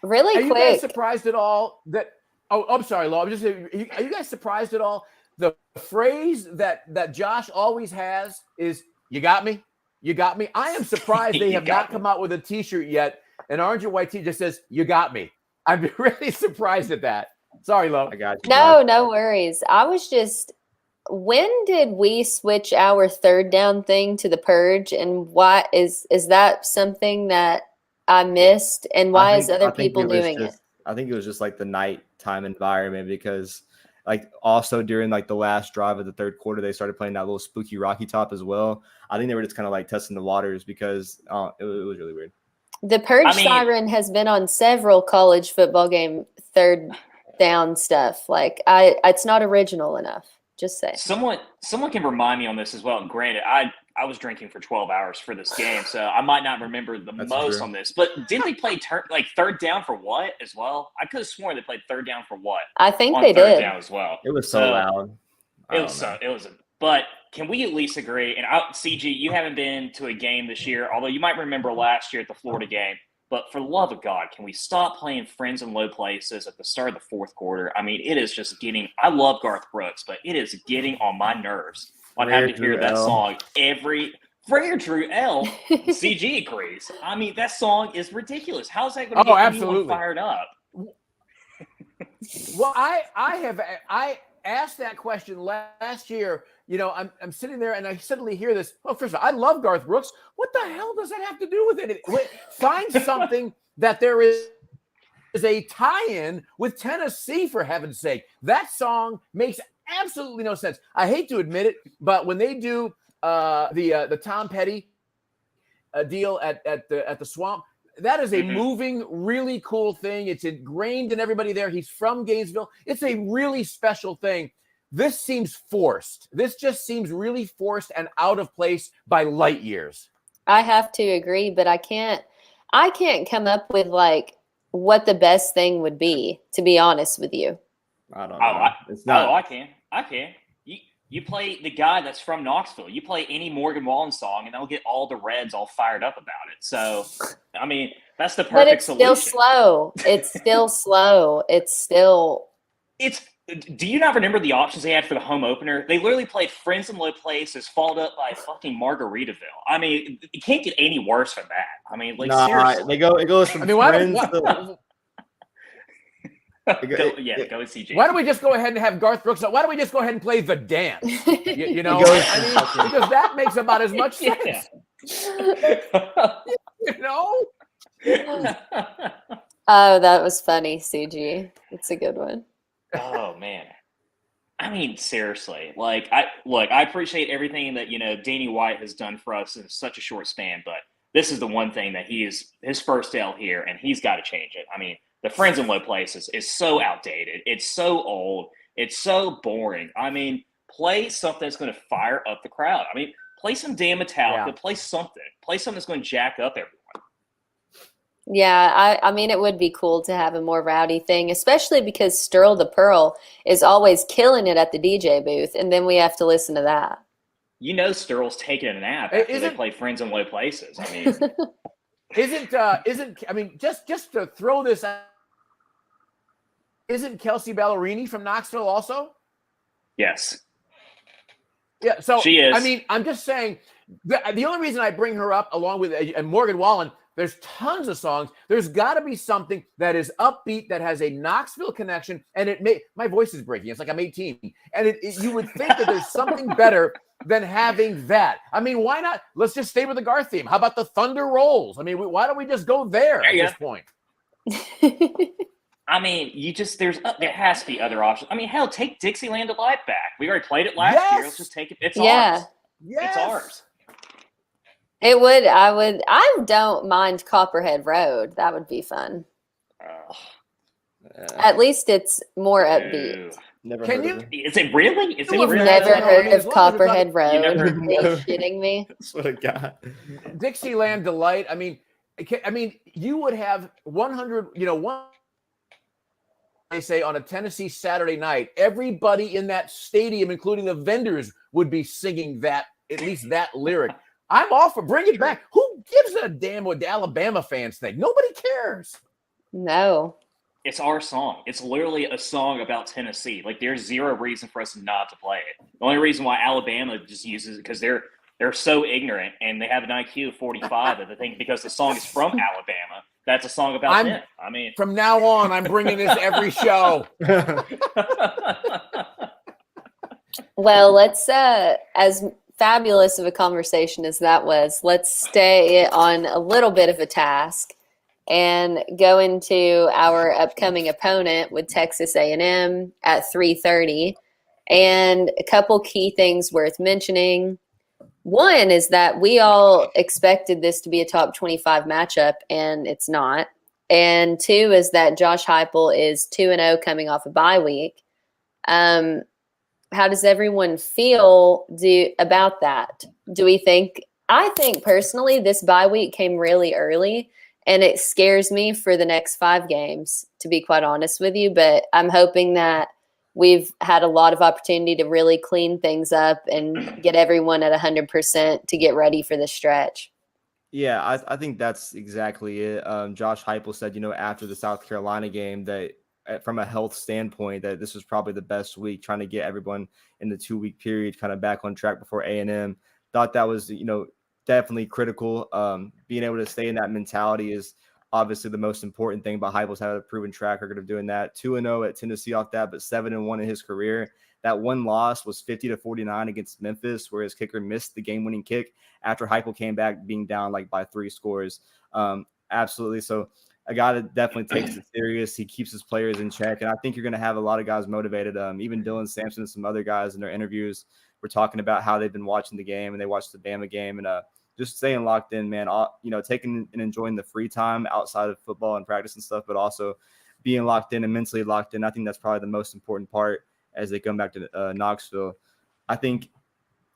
S2: Really quick.
S3: Are you guys surprised at all that? Oh, I'm sorry, Lo. Are you guys surprised at all? The phrase that Josh always has is "You got me, you got me." I am surprised they have not come out with a T-shirt yet. An orange and white T just says "You got me." I'm really surprised at that. Sorry, Lo.
S4: I got you.
S2: No worries. I was just, when did we switch our third down thing to the purge, and why is that something that I missed, and why is other people doing it?
S4: I think it was just like the nighttime environment, because like also during like the last drive of the third quarter, they started playing that little spooky Rocky Top as well. I think they were just kind of like testing the waters because it was really weird.
S2: The purge siren has been on several college football game third down stuff. Like it's not original enough. Just say.
S5: Someone can remind me on this as well. And granted, I was drinking for 12 hours for this game, so I might not remember That's most true. On this. But didn't they play third down for what as well? I could have sworn they played third down for what?
S2: I think they did.
S5: Down as well.
S4: It was so loud.
S5: But can we at least agree? And CG, you haven't been to a game this year, although you might remember last year at the Florida game. But for the love of God, can we stop playing friends in low places at the start of the fourth quarter? I mean, it is just getting – I love Garth Brooks, but it is getting on my nerves on having to hear that song every Freya Drew L. CG agrees. I mean, that song is ridiculous. How's that going to get anyone fired up?
S3: Well, I asked that question last year. You know, I'm sitting there and I suddenly hear this. Oh, first of all, I love Garth Brooks. What the hell does that have to do with it? Find something that there is a tie-in with Tennessee, for heaven's sake. That song makes absolutely no sense. I hate to admit it, but when they do the Tom Petty deal at the Swamp, that is a moving, really cool thing. It's ingrained in everybody there. He's from Gainesville. It's a really special thing. This seems forced. This just seems really forced and out of place by light years.
S2: I have to agree, but I can't come up with like what the best thing would be, to be honest with you.
S4: I don't know.
S5: It's not. Oh, I can. You play the guy that's from Knoxville. You play any Morgan Wallen song, and they'll get all the Reds all fired up about it. So, I mean, that's the perfect solution.
S2: But it's still slow. It's still slow.
S5: It's. Do you not remember the options they had for the home opener? They literally played Friends in Low Places, followed up by fucking Margaritaville. I mean, it can't get any worse than that. I mean, like, seriously.
S4: It goes from Friends to...
S5: Go with CJ.
S3: Why don't we just go ahead and have Garth Brooks? Why don't we just go ahead and play The Dance? You know, because that makes about as much sense. You know?
S2: Oh, that was funny, CG. It's a good one.
S5: Oh man. I mean, seriously. Like, I appreciate everything that, you know, Danny White has done for us in such a short span, but this is the one thing that his first L here, and he's got to change it. I mean, the Friends in Low Places is so outdated. It's so old. It's so boring. I mean, play something that's going to fire up the crowd. I mean, play some damn Metallica. Yeah. Play something. Play something that's going to jack up everyone.
S2: Yeah, I mean, it would be cool to have a more rowdy thing, especially because Sterl the Pearl is always killing it at the DJ booth, and then we have to listen to that.
S5: You know Sterl's taking a nap after they play Friends in Low Places. I mean...
S3: I mean, just to throw this out, isn't Kelsey Ballerini from Knoxville also?
S5: Yes.
S3: Yeah, so
S5: she is.
S3: I mean, I'm just saying the only reason I bring her up along with Morgan Wallen, there's tons of songs. There's got to be something that is upbeat, that has a Knoxville connection, and my voice is breaking. It's like I'm 18, and you would think that there's something better than having that. I mean, why not? Let's just stay with the Garth theme. How about the Thunder Rolls? I mean, why don't we just go there at this point?
S5: I mean, there has to be other options. I mean, hell, take Dixieland Delight back. We already played it last year. Let's just take it. It's ours.
S3: Yes.
S5: It's ours.
S2: It would. I don't mind Copperhead Road. That would be fun. At least it's more upbeat.
S4: Never
S5: Can you? Is it really? Is it
S2: You've
S5: really?
S2: never heard of Copperhead Road? Are you kidding me?
S4: That's what I got.
S3: Dixieland Delight. I mean, you would have 100. You know, they say on a Tennessee Saturday night, everybody in that stadium, including the vendors, would be singing that, at least that lyric. I'm all for bring it back. Who gives a damn what the Alabama fans think? Nobody cares.
S2: No.
S5: It's our song. It's literally a song about Tennessee. Like, there's zero reason for us not to play it. The only reason why Alabama just uses it because they're so ignorant and they have an IQ of 45 that they think because the song is from Alabama, that's a song about them. I mean,
S3: from now on, I'm bringing this every show.
S2: Well, let's as fabulous of a conversation as that was, let's stay on a little bit of a task and go into our upcoming opponent with Texas A&M at 3:30. And a couple key things worth mentioning. One is that we all expected this to be a top 25 matchup, and it's not. And two is that Josh Heupel is 2-0 coming off a bye week. How does everyone feel about that? I think personally this bye week came really early, and it scares me for the next 5 games, to be quite honest with you. But I'm hoping that we've had a lot of opportunity to really clean things up and get everyone at 100% to get ready for the stretch.
S4: Yeah, I think that's exactly it. Josh Heupel said, after the South Carolina game that from a health standpoint, that this was probably the best week, trying to get everyone in the 2-week period kind of back on track before A&M. Thought that was, definitely critical. Being able to stay in that mentality is obviously the most important thing. But Heupel's had a proven track record of doing that. 2-0 at Tennessee off that, but 7-1 in his career. That one loss was 50-49 against Memphis, where his kicker missed the game-winning kick after Heupel came back being down like by 3 scores. Absolutely. So a guy that definitely takes it serious. He keeps his players in check, and I think you're going to have a lot of guys motivated. Even Dylan Sampson and some other guys in their interviews were talking about how they've been watching the game, and they watched the Bama game, and just staying locked in, man. Taking and enjoying the free time outside of football and practice and stuff, but also being locked in and mentally locked in. I think that's probably the most important part as they come back to Knoxville. I think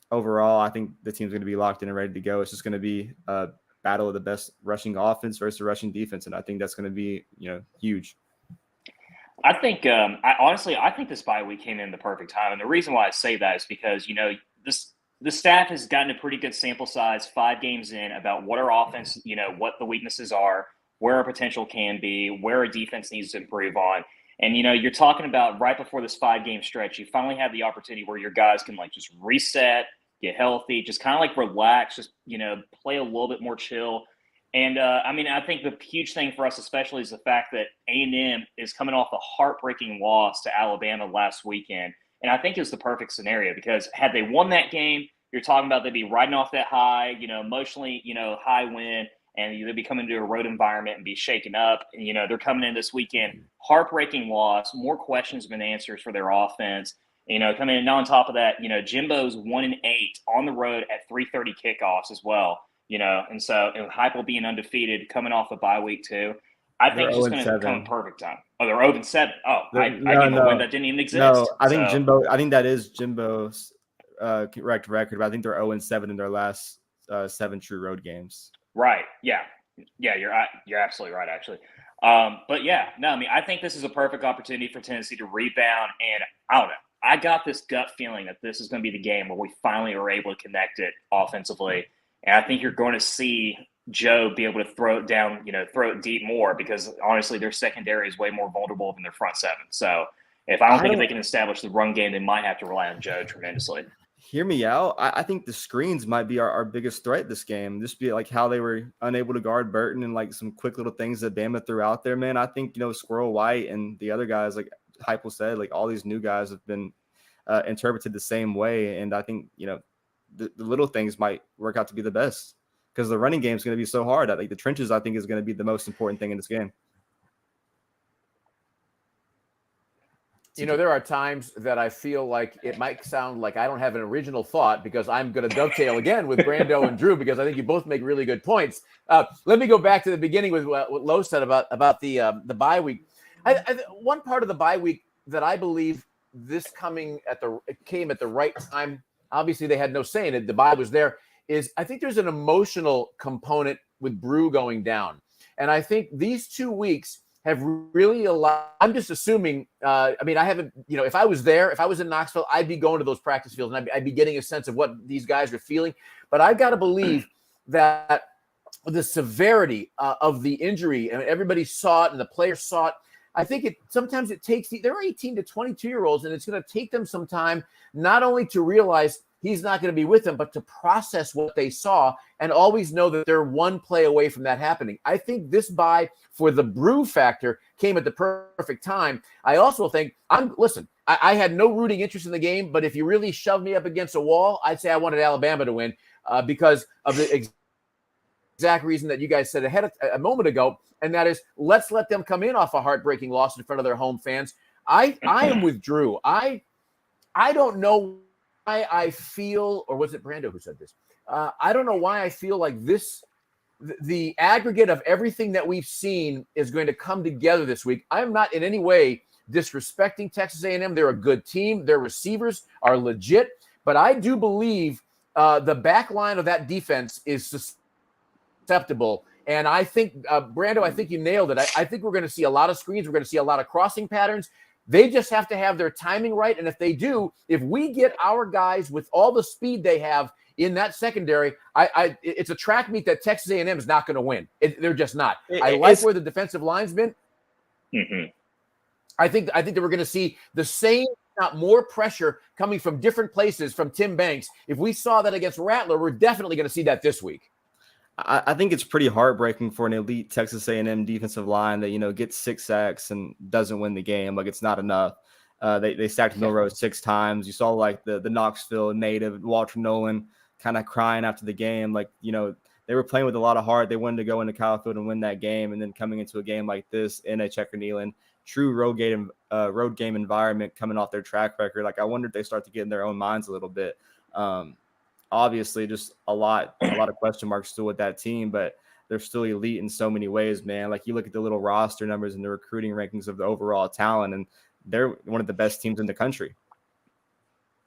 S4: overall, I think the team's going to be locked in and ready to go. It's just going to be a battle of the best rushing offense versus rushing defense, and I think that's going to be huge.
S5: I think I think this bye week came in the perfect time, and the reason why I say that is because the staff has gotten a pretty good sample size 5 games in about what our offense, what the weaknesses are, where our potential can be, where our defense needs to improve on. And, you're talking about right before this 5-game stretch, you finally have the opportunity where your guys can just reset, get healthy, just kind of relax, just, play a little bit more chill. And, I think the huge thing for us especially is the fact that A&M is coming off a heartbreaking loss to Alabama last weekend. And I think it's the perfect scenario because had they won that game, you're talking about they'd be riding off that high, emotionally, high win, and they'd be coming to a road environment and be shaken up. And, they're coming in this weekend, heartbreaking loss, more questions than answers for their offense. Coming in on top of that, Jimbo's 1-8 on the road at 3:30 kickoffs as well. And so Heupel being undefeated, coming off a bye week too. I think it's just going to come in perfect time. Oh, they're 0-7. Oh, I didn't even win. That didn't even exist.
S4: No, I think that is Jimbo's correct record, but I think they're 0-7 in their last 7 true road games.
S5: Right. Yeah. Yeah, you're absolutely right, actually. I think this is a perfect opportunity for Tennessee to rebound, and I don't know. I got this gut feeling that this is going to be the game where we finally are able to connect it offensively, and I think you're going to see Joe be able to throw it down, throw it deep more because honestly, their secondary is way more vulnerable than their front 7. So if they can establish the run game, they might have to rely on Joe tremendously.
S4: Hear me out. I think the screens might be our biggest threat this game. Just be like how they were unable to guard Burton and some quick little things that Bama threw out there, man. I think, Squirrel White and the other guys, like Heupel said, all these new guys have been interpreted the same way. And I think, the little things might work out to be the best because the running game is going to be so hard. I think the trenches, I think, is going to be the most important thing in this game.
S3: There are times that I feel like it might sound like I don't have an original thought because I'm going to dovetail again with Brando and Drew because I think you both make really good points. Let me go back to the beginning with what Lo said about the bye week. One part of the bye week that I believe this came at the right time. Obviously, they had no say in it. The bye was there. Is I think there's an emotional component with Brew going down, and I think these 2 weeks have really allowed. I'm just assuming. I haven't. If I was there, if I was in Knoxville, I'd be going to those practice fields and I'd be getting a sense of what these guys are feeling. But I've got to believe that the severity of the injury, and everybody saw it, and the players saw it. I think sometimes it takes they're 18 to 22-year-olds, and it's going to take them some time not only to realize he's not going to be with them, but to process what they saw and always know that they're one play away from that happening. I think this bye for the Brew factor came at the perfect time. I also think I had no rooting interest in the game, but if you really shoved me up against a wall, I'd say I wanted Alabama to win because of the exact reason that you guys said a moment ago, and that is let's let them come in off a heartbreaking loss in front of their home fans. I am with Drew. I don't know why I feel, or was it Brando who said this? I don't know why I feel like this, the aggregate of everything that we've seen is going to come together this week. I'm not in any way disrespecting Texas A&M. They're a good team. Their receivers are legit, but I do believe the back line of that defense is susceptible. And I think, Brando, I think you nailed it. I think we're going to see a lot of screens. We're going to see a lot of crossing patterns. They just have to have their timing right. And if they do, if we get our guys with all the speed they have in that secondary, it's a track meet that Texas A&M is not going to win. They're just not. I like where the defensive line's been.
S5: Mm-hmm.
S3: I think that we're going to see the same not more pressure coming from different places from Tim Banks. If we saw that against Rattler, we're definitely going to see that this week.
S4: I think it's pretty heartbreaking for an elite Texas A&M defensive line that, gets 6 sacks and doesn't win the game. Like, it's not enough. They sacked Milroe 6 times. You saw like the Knoxville native Walter Nolan kind of crying after the game. Like, they were playing with a lot of heart. They wanted to go into Kyle Field and win that game. And then coming into a game like this in a Checker Neyland, true road game environment, coming off their track record. Like, I wonder if they start to get in their own minds a little bit. Obviously, just a lot of question marks still with that team, but they're still elite in so many ways, man. Like, you look at the little roster numbers and the recruiting rankings of the overall talent, and they're one of the best teams in the country.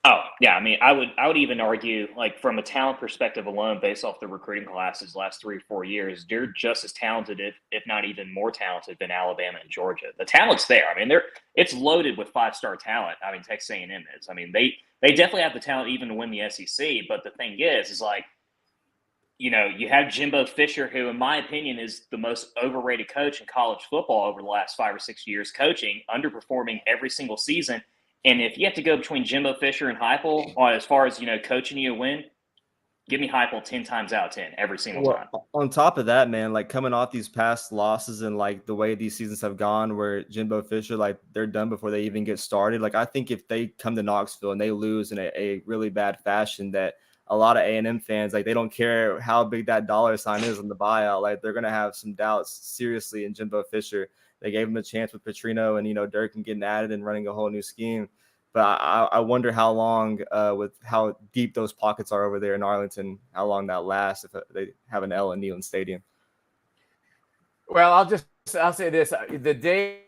S5: Oh, yeah. I mean, I would even argue, like, from a talent perspective alone, based off the recruiting classes last 3 or 4 years, they're just as talented, if not even more talented than Alabama and Georgia. The talent's there. I mean, it's loaded with 5-star talent. I mean, Texas A&M is. I mean, they definitely have the talent even to win the SEC. But the thing is like, you have Jimbo Fisher, who, in my opinion, is the most overrated coach in college football over the last 5 or 6 years coaching, underperforming every single season. And if you have to go between Jimbo Fisher and Heupel as far as, coaching you to win, give me Heupel 10 times out of 10 every single time.
S4: On top of that, man, like, coming off these past losses and like the way these seasons have gone, where Jimbo Fisher, like, they're done before they even get started. Like, I think if they come to Knoxville and they lose in a really bad fashion, that a lot of A&M fans, like, they don't care how big that dollar sign is on the buyout. Like, they're going to have some doubts seriously in Jimbo Fisher. They gave him a chance with Petrino and, Dirk and getting added and running a whole new scheme. But I wonder how long, with how deep those pockets are over there in Arlington, how long that lasts if they have an L in Neyland Stadium.
S3: Well, I'll say this: the day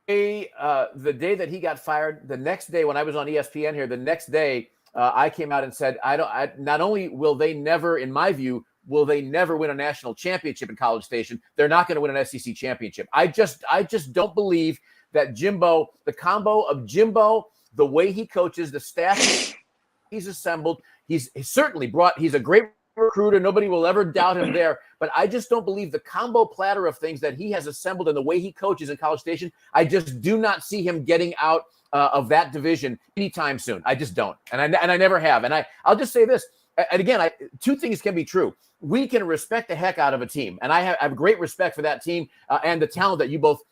S3: that he got fired, the next day when I was on ESPN here, the next day I came out and said, not only will they never, in my view, will they never win a national championship in College Station, they're not going to win an SEC championship. I just don't believe that Jimbo, the combo of Jimbo, the way he coaches, the staff he's assembled, he's a great recruiter. Nobody will ever doubt him there. But I just don't believe the combo platter of things that he has assembled and the way he coaches in College Station. I just do not see him getting out of that division anytime soon. I just don't. And I never have. And I'll just say this. And again, 2 things can be true. We can respect the heck out of a team. And I have great respect for that team and the talent that you both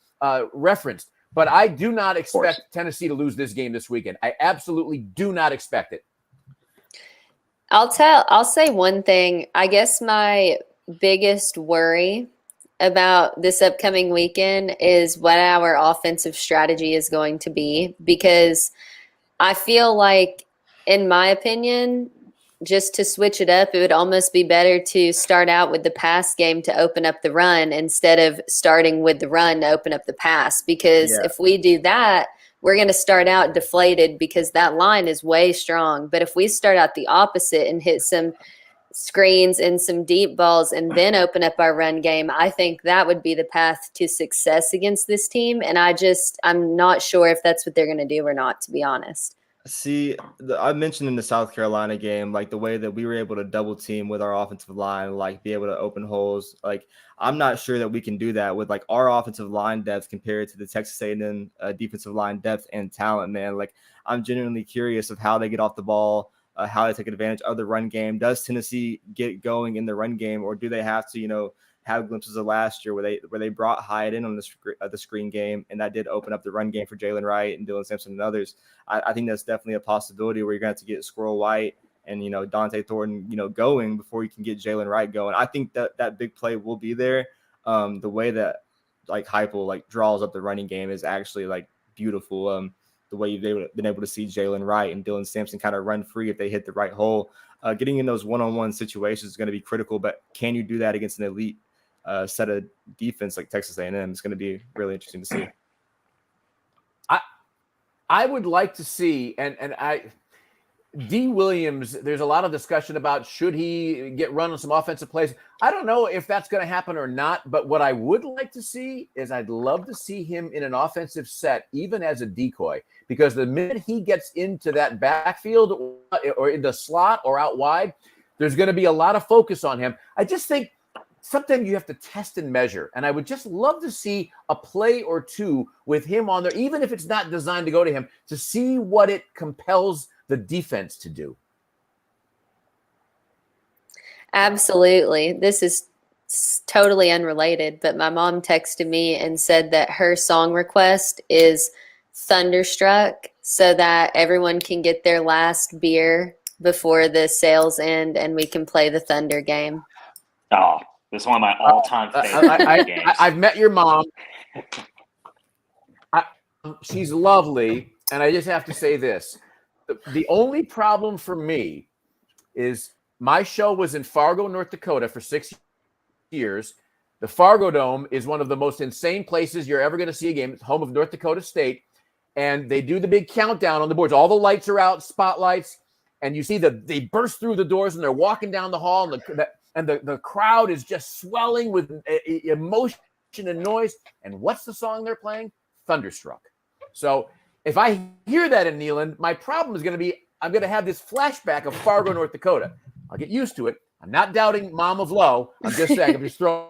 S3: referenced. But I do not expect Tennessee to lose this game this weekend. I absolutely do not expect it.
S2: I'll say one thing. I guess my biggest worry about this upcoming weekend is what our offensive strategy is going to be, because I feel like, in my opinion, just to switch it up, it would almost be better to start out with the pass game to open up the run instead of starting with the run to open up the pass. Because if we do that, we're going to start out deflated because that line is way strong. But if we start out the opposite and hit some screens and some deep balls and then open up our run game, I think that would be the path to success against this team. And I'm not sure if that's what they're going to do or not, to be honest.
S4: See, I mentioned in the South Carolina game, like, the way that we were able to double team with our offensive line, like, be able to open holes. Like, I'm not sure that we can do that with, like, our offensive line depth compared to the Texas A&M defensive line depth and talent, man. Like, I'm genuinely curious of how they get off the ball, how they take advantage of the run game. Does Tennessee get going in the run game, or do they have to, have glimpses of last year where they brought Hyatt in on the screen game, and that did open up the run game for Jalen Wright and Dylan Sampson and others. I think that's definitely a possibility where you're going to have to get Squirrel White and Dante Thornton going before you can get Jalen Wright going. I think that big play will be there. The way that, like, Heupel, like, draws up the running game is actually, like, beautiful. The way you've been able to see Jalen Wright and Dylan Sampson kind of run free if they hit the right hole. Getting in those one-on-one situations is going to be critical, but can you do that against an elite set of defense like Texas A&M? It's going to be really interesting to see.
S3: I would like to see, D. Williams, there's a lot of discussion about should he get run on some offensive plays. I don't know if that's going to happen or not, but what I would like to see is I'd love to see him in an offensive set, even as a decoy, because the minute he gets into that backfield or in the slot or out wide, there's going to be a lot of focus on him. I just think sometimes you have to test and measure. And I would just love to see a play or two with him on there, even if it's not designed to go to him, to see what it compels the defense to do.
S2: Absolutely. This is totally unrelated, but my mom texted me and said that her song request is Thunderstruck so that everyone can get their last beer before the sales end and we can play the Thunder game.
S5: Oh, this is one of my all-time favorite games.
S3: I've met your mom. She's lovely, and I just have to say this. The only problem for me is my show was in Fargo, North Dakota for 6 years. The Fargo Dome is one of the most insane places you're ever going to see a game. It's home of North Dakota State, and they do the big countdown on the boards. All the lights are out, spotlights, and you see they burst through the doors, and they're walking down the hall, and the crowd is just swelling with emotion and noise. And what's the song they're playing? Thunderstruck. So if I hear that in Neyland, my problem is going to be I'm going to have this flashback of Fargo, North Dakota. I'll get used to it. I'm not doubting Mom of Low. I'm just saying, I'm just throwing.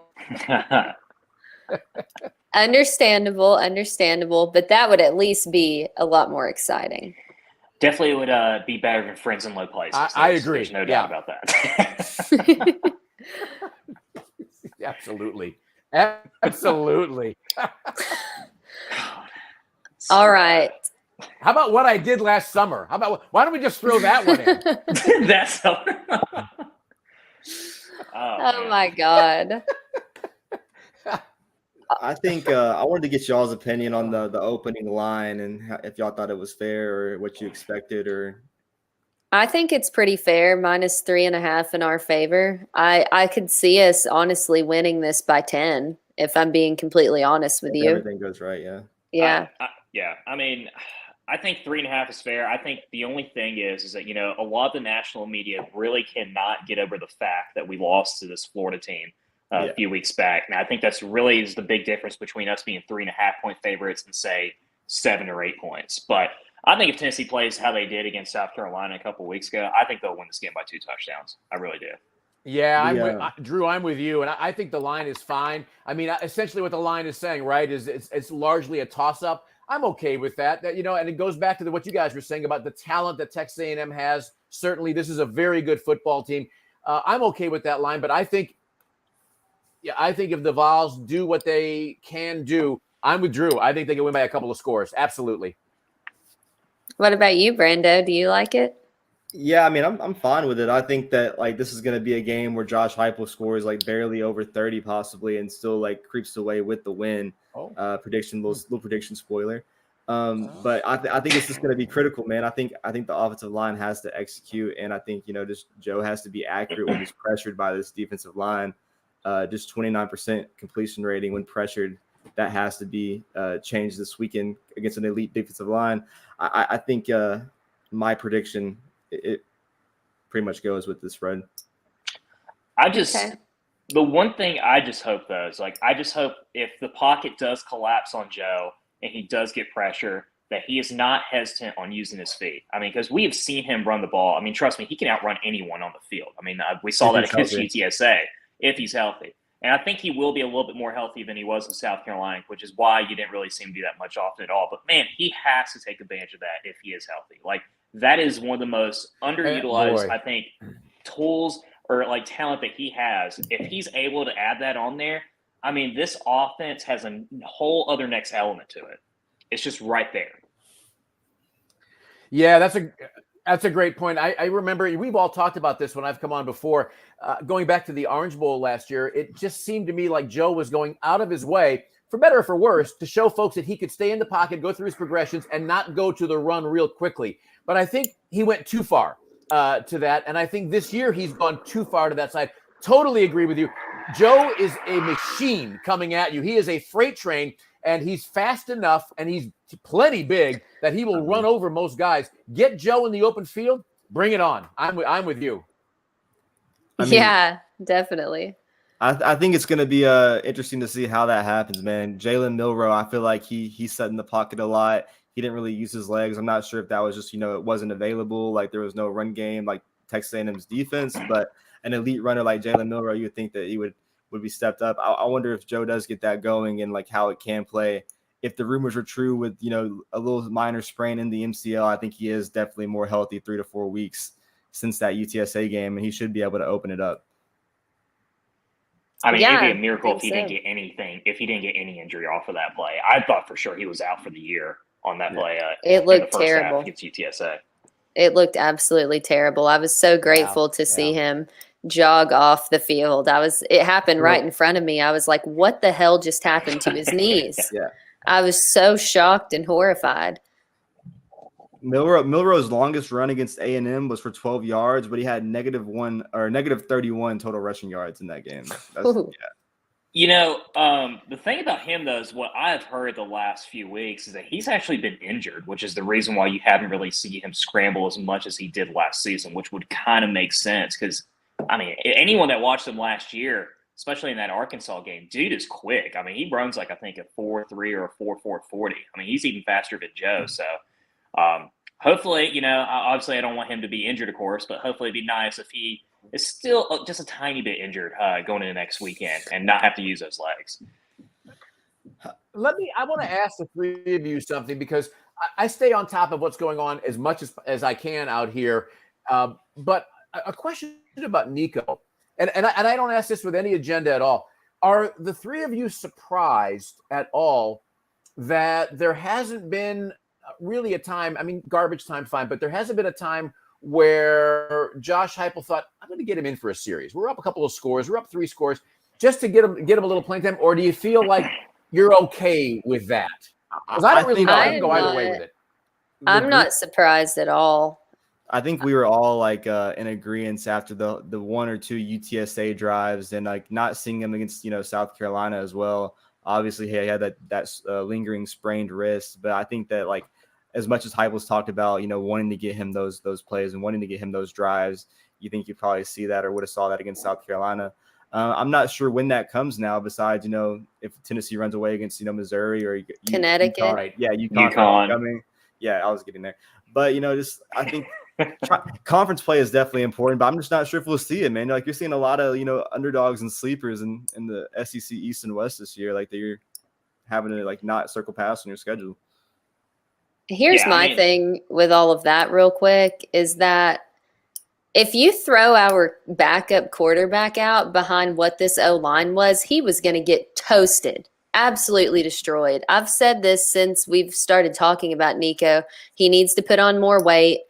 S2: Understandable, but that would at least be a lot more exciting.
S5: Definitely would be better than Friends in Low Places.
S3: I agree.
S5: There's no doubt about that.
S3: Absolutely. Absolutely.
S2: All right.
S3: How about what I did last summer? Why don't we just throw that one in?
S5: That's so.
S2: Oh my God.
S4: I think I wanted to get y'all's opinion on the opening line and if y'all thought it was fair or what you expected. Or
S2: I think it's pretty fair, -3.5 in our favor. I could see us honestly winning this by 10, if I'm being completely honest with you.
S4: Everything goes right, yeah.
S2: Yeah.
S5: Yeah. I mean, I think 3.5 is fair. I think the only thing is that, a lot of the national media really cannot get over the fact that we lost to this Florida team a few weeks back. And I think that's really is the big difference between us being 3.5-point favorites and say 7 or 8 points. But I think if Tennessee plays how they did against South Carolina a couple of weeks ago, I think they'll win this game by 2 touchdowns. I really do.
S3: Yeah, Drew, I'm with you, and I think the line is fine. I mean, essentially what the line is saying, right, is it's largely a toss-up. I'm okay with that. And it goes back to what you guys were saying about the talent that Texas A&M has. Certainly, this is a very good football team. I'm okay with that line, but I think if the Vols do what they can do, I'm with Drew. I think they can win by a couple of scores. Absolutely.
S2: What about you, Brando? Do you like it?
S4: Yeah, I mean, I'm fine with it. I think that this is going to be a game where Josh Heupel scores barely over 30 possibly and still creeps away with the win. Prediction, little prediction spoiler. But I think it's just going to be critical, man. I think the offensive line has to execute, and I think just Joe has to be accurate when he's pressured by this defensive line. Just 29% completion rating when pressured. That has to be changed this weekend against an elite defensive line. I think my prediction. It pretty much goes with the spread.
S5: The one thing I just hope though is I just hope if the pocket does collapse on Joe and he does get pressure, that he is not hesitant on using his feet. I mean, because we have seen him run the ball. I mean, trust me, he can outrun anyone on the field. I mean, we saw that against UTSA if he's healthy. And I think he will be a little bit more healthy than he was in South Carolina, which is why you didn't really see him do that much often at all. But man, he has to take advantage of that if he is healthy. That is one of the most underutilized, I think, tools or talent that he has. If he's able to add that on there, I mean, this offense has a whole other next element to it. It's just right there.
S3: Yeah, that's a great point. I remember we've all talked about this when I've come on before. Going back to the Orange Bowl last year, it just seemed to me like Joe was going out of his way, for better or for worse, to show folks that he could stay in the pocket, go through his progressions, and not go to the run real quickly. But I think he went too far to that, and I think this year he's gone too far to that side. Totally agree with you. Joe is a machine coming at you. He is a freight train, and he's fast enough, and he's plenty big that he will run over most guys. Get Joe in the open field, bring it on. I'm with you.
S2: Yeah, definitely.
S4: I think it's going to be interesting to see how that happens, man. Jalen Milroe, I feel like he's set in the pocket a lot. He didn't really use his legs. I'm not sure if that was just, it wasn't available. There was no run game like Texas A&M's defense. But an elite runner like Jalen Milroe, you would think that he would would be stepped up. I wonder if Joe does get that going and like how it can play. If the rumors are true with, a little minor sprain in the MCL, I think he is definitely more healthy 3 to 4 weeks since that UTSA game, and he should be able to open it up.
S5: I mean, it'd be a
S2: I
S5: miracle if
S2: think
S5: he
S2: so.
S5: didn't get anything, if he didn't get any injury off of that play. I thought for sure he was out for the year on that play.
S2: It
S5: in
S2: looked
S5: the first half
S2: terrible.
S5: against UTSA.
S2: It looked absolutely terrible. I was so grateful to see him jog off the field. It happened right in front of me. I was like, what the hell just happened to his knees?
S4: Yeah.
S2: I was so shocked and horrified.
S4: Milroe's longest run against A&M was for 12 yards, but he had -1 or -31 total rushing yards in that game.
S2: Ooh.
S5: The thing about him, though, is what I've heard the last few weeks is that he's actually been injured, which is the reason why you haven't really seen him scramble as much as he did last season, which would kind of make sense because, I mean, anyone that watched him last year, especially in that Arkansas game, dude is quick. I mean, he runs like, I think, a 4.3 or a 4.4 40. I mean, he's even faster than Joe. So hopefully, obviously I don't want him to be injured, of course, but hopefully it'd be nice if he is still just a tiny bit injured going into next weekend and not have to use those legs.
S3: I want to ask the three of you something because I stay on top of what's going on as much as I can out here. But a question about Nico, and I don't ask this with any agenda at all. Are the three of you surprised at all that there hasn't been really a time, I mean, garbage time, fine, but there hasn't been a time where Josh Heupel thought, I'm going to get him in for a series. We're up a couple of scores. We're up 3 scores just to get him a little playing time. Or do you feel like you're okay with that? Because I don't really know. I can go either way with it.
S2: I'm not surprised at all.
S4: I think we were all like in agreement after the 1 or 2 UTSA drives and like not seeing him against, South Carolina as well. Obviously, he had that lingering sprained wrist, but I think that like as much as Heupel's talked about, wanting to get him those plays and wanting to get him those drives, you think you probably see that or would have saw that against South Carolina. I'm not sure when that comes now. Besides, if Tennessee runs away against
S2: Connecticut,
S4: UConn, right? Yeah, UConn coming. Yeah, I was getting there, but I think conference play is definitely important. But I'm just not sure if we'll see it, man. Like you're seeing a lot of underdogs and sleepers in the SEC East and West this year. Like they're having to like not circle past on your schedule.
S2: Here's my thing with all of that real quick is that if you throw our backup quarterback out behind what this O-line was, he was going to get toasted, absolutely destroyed. I've said this since we've started talking about Nico. He needs to put on more weight.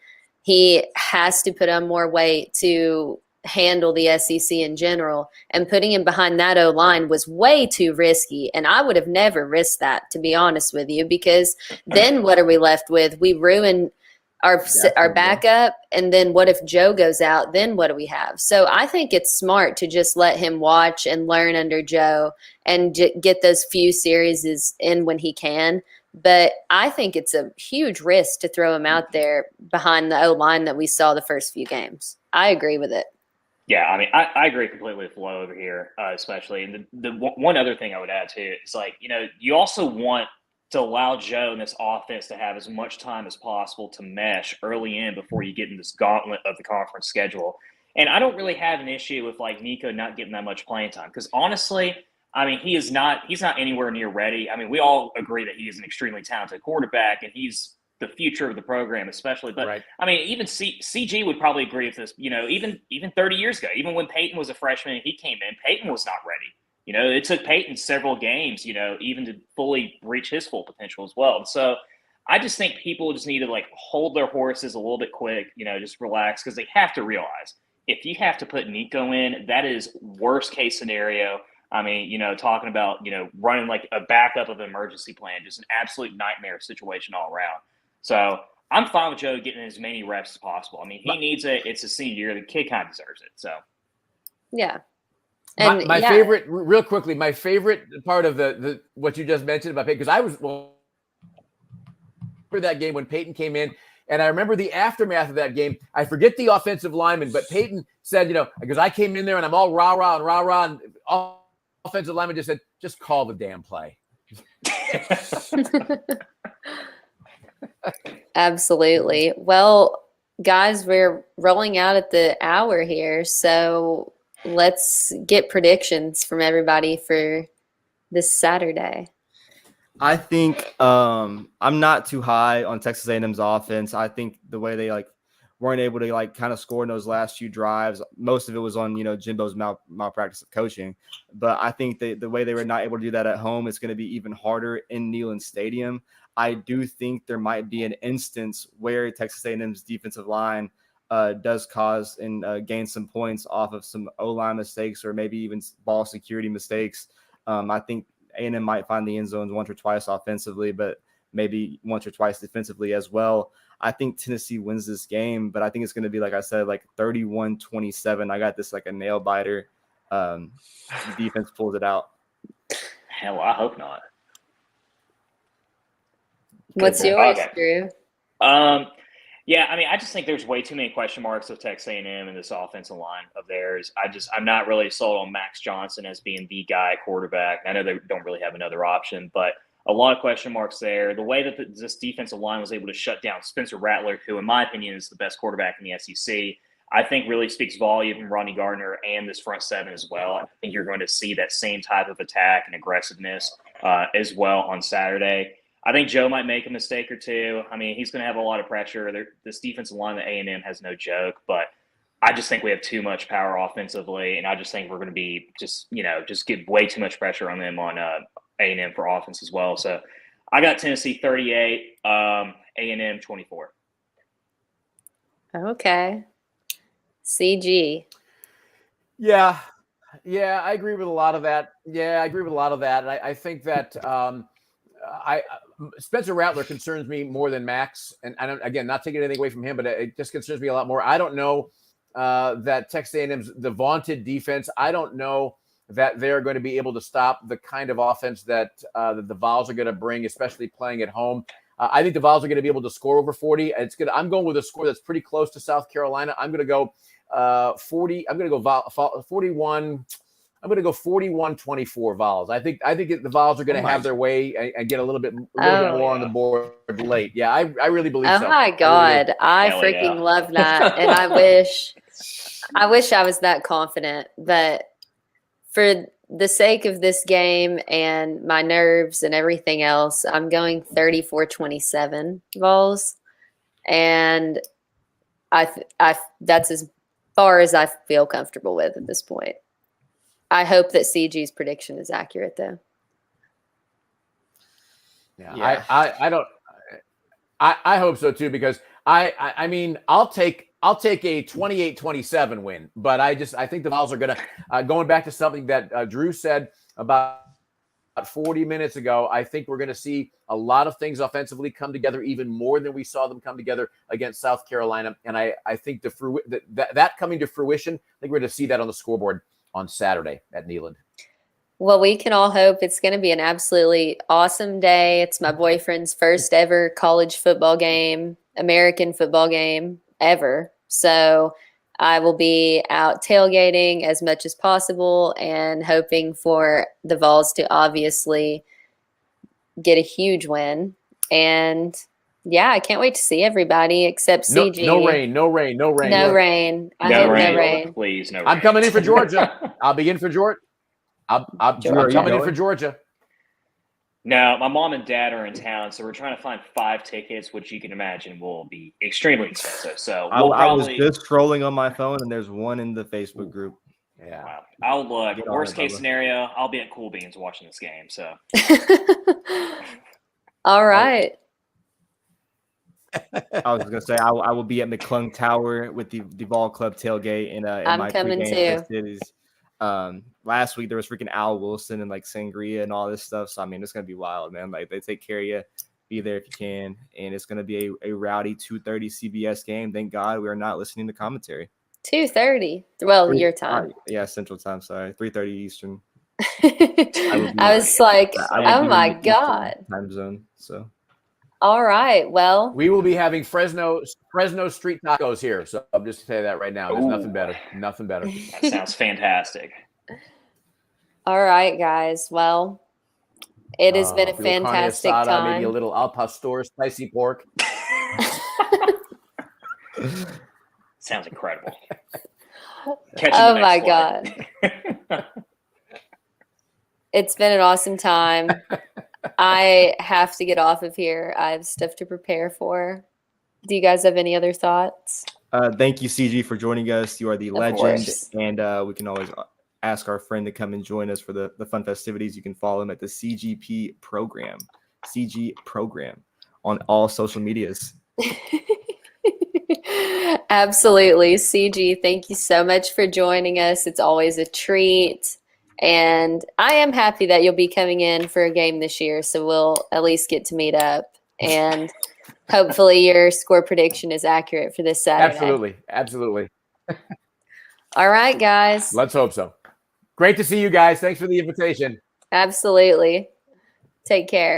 S2: He has to put on more weight to handle the SEC in general, and putting him behind that O-line was way too risky, and I would have never risked that, to be honest with you, because then what are we left with? We ruin our backup, and then what if Joe goes out? Then what do we have? So I think it's smart to just let him watch and learn under Joe and get those few series in when he can. But I think it's a huge risk to throw him out there behind the O-line that we saw the first few games. I agree with it.
S5: Yeah, I mean, I agree completely with Flo over here, especially. And the one other thing I would add too is like, you also want to allow Joe and this offense to have as much time as possible to mesh early in before you get in this gauntlet of the conference schedule. And I don't really have an issue with like Nico not getting that much playing time because honestly, I mean, he's not anywhere near ready. I mean, we all agree that he is an extremely talented quarterback and he's the future of the program, especially. But
S3: right.
S5: I mean, even CG would probably agree with this. Even 30 years ago, even when Peyton was a freshman and he came in, Peyton was not ready. It took Peyton several games, even to fully reach his full potential as well. So I just think people just need to like hold their horses a little bit quick, just relax because they have to realize if you have to put Nico in, that is worst case scenario. I mean, talking about, running like a backup of an emergency plan, just an absolute nightmare situation all around. So I'm fine with Joe getting as many reps as possible. I mean, he needs it. It's a senior year. The kid kind of deserves it. So,
S2: yeah.
S3: And my favorite, real quickly, my favorite part of the what you just mentioned about Peyton, because I was for that game when Peyton came in, and I remember the aftermath of that game. I forget the offensive lineman, but Peyton said, because I came in there and I'm all rah-rah, and all offensive lineman just said, just call the damn play.
S2: Absolutely. Well, guys, we're rolling out at the hour here, so let's get predictions from everybody for this Saturday.
S4: I think I'm not too high on Texas A&M's offense. I think the way they weren't able to kind of score in those last few drives, most of it was on Jimbo's malpractice of coaching. But I think the way they were not able to do that at home is going to be even harder in Neyland Stadium. I do think there might be an instance where Texas A&M's defensive line does cause and gain some points off of some O-line mistakes or maybe even ball security mistakes. I think A&M might find the end zones once or twice offensively, but maybe once or twice defensively as well. I think Tennessee wins this game, but I think it's going to be, like I said, 31-27. I got this a nail biter. Defense pulls it out.
S5: Hell, I hope not.
S2: What's yours, Drew?
S5: Yeah, I mean, I just think there's way too many question marks with Texas A&M and this offensive line of theirs. I'm not really sold on Max Johnson as being the guy at quarterback. I know they don't really have another option, but a lot of question marks there. The way that this defensive line was able to shut down Spencer Rattler, who in my opinion is the best quarterback in the SEC, I think really speaks volume from Ronnie Gardner and this front seven as well. I think you're going to see that same type of attack and aggressiveness as well on Saturday. I think Joe might make a mistake or two. I mean, he's going to have a lot of pressure. This defensive line at A&M has no joke, but I just think we have too much power offensively, and I just think we're going to be just get way too much pressure on them on A&M for offense as well. So I got Tennessee 38, A&M 24.
S2: Okay. CG.
S3: Yeah, I agree with a lot of that. And I think that Spencer Rattler concerns me more than Max. And I don't, again, not taking anything away from him, but it just concerns me a lot more. I don't know that Texas A&M's the vaunted defense. I don't know that they're going to be able to stop the kind of offense that the Vols are going to bring, especially playing at home. I think the Vols are going to be able to score over 40. I'm going with a score that's pretty close to South Carolina. I'm going to go 40. I'm going to go 41. I'm going to go 41-24 Vols. I think the Vols are going to have their way and get a little bit more on the board late. Yeah, I really believe so.
S2: Oh my God. I freaking love that. And I wish I was that confident, but for the sake of this game and my nerves and everything else, I'm going 34-27 Vols. And that's as far as I feel comfortable with at this point. I hope that CG's prediction is accurate, though.
S3: Yeah. I hope so too, because I mean, I'll take a 28-27 win, but I think the Vols are going to, going back to something that Drew said about 40 minutes ago, I think we're going to see a lot of things offensively come together even more than we saw them come together against South Carolina. And I think that coming to fruition, I think we're going to see that on the scoreboard on Saturday at Neyland.
S2: Well, we can all hope it's going to be an absolutely awesome day. It's my boyfriend's first ever college football game, American football game ever. So I will be out tailgating as much as possible and hoping for the Vols to obviously get a huge win. And yeah, I can't wait to see everybody except CG.
S3: No rain.
S2: No rain. I hope no rain.
S5: Please, no rain.
S3: I'm coming in for Georgia. I'll be in for Georgia. I'm coming in for Georgia.
S5: No, my mom and dad are in town, so we're trying to find 5 tickets, which you can imagine will be extremely expensive. So
S4: I was just scrolling on my phone, and there's one in the Facebook group.
S3: Yeah,
S5: wow. I'll look. Worst case scenario, I'll be at Cool Beans watching this game. So,
S2: all right.
S4: I was gonna say I will be at McClung Tower with the Vol Club tailgate in
S2: I'm
S4: my
S2: coming
S4: pregame
S2: too.
S4: festivities. Last week there was freaking Al Wilson and sangria and all this stuff. So I mean, it's gonna be wild, man. They take care of you. Be there if you can, and it's gonna be a rowdy 2:30 CBS game. Thank God we are not listening to commentary.
S2: 2:30. Well, your time.
S4: Yeah, Central Time. Sorry, 3:30 Eastern.
S2: I was like, oh my God.
S4: Time zone. So.
S2: All right. Well,
S3: we will be having Fresno street tacos here. So I'm just saying that right now. There's nothing better. Nothing better.
S5: That sounds fantastic.
S2: All right, guys. Well, it has been a fantastic time.
S3: Maybe a little al pastor spicy pork.
S5: Sounds incredible. Catching
S2: Oh
S5: the
S2: my
S5: next
S2: God. It's been an awesome time. I have to get off of here. I have stuff to prepare for. Do you guys have any other thoughts?
S4: Thank you, CG, for joining us. You are the
S2: Of
S4: legend,
S2: course.
S4: and we can always ask our friend to come and join us for the fun festivities. You can follow him at the CG program on all social medias.
S2: Absolutely. CG, thank you so much for joining us. It's always a treat. And I am happy that you'll be coming in for a game this year, so we'll at least get to meet up. And hopefully your score prediction is accurate for this Saturday.
S3: Absolutely.
S2: All right, guys.
S3: Let's hope so. Great to see you guys. Thanks for the invitation.
S2: Absolutely. Take care.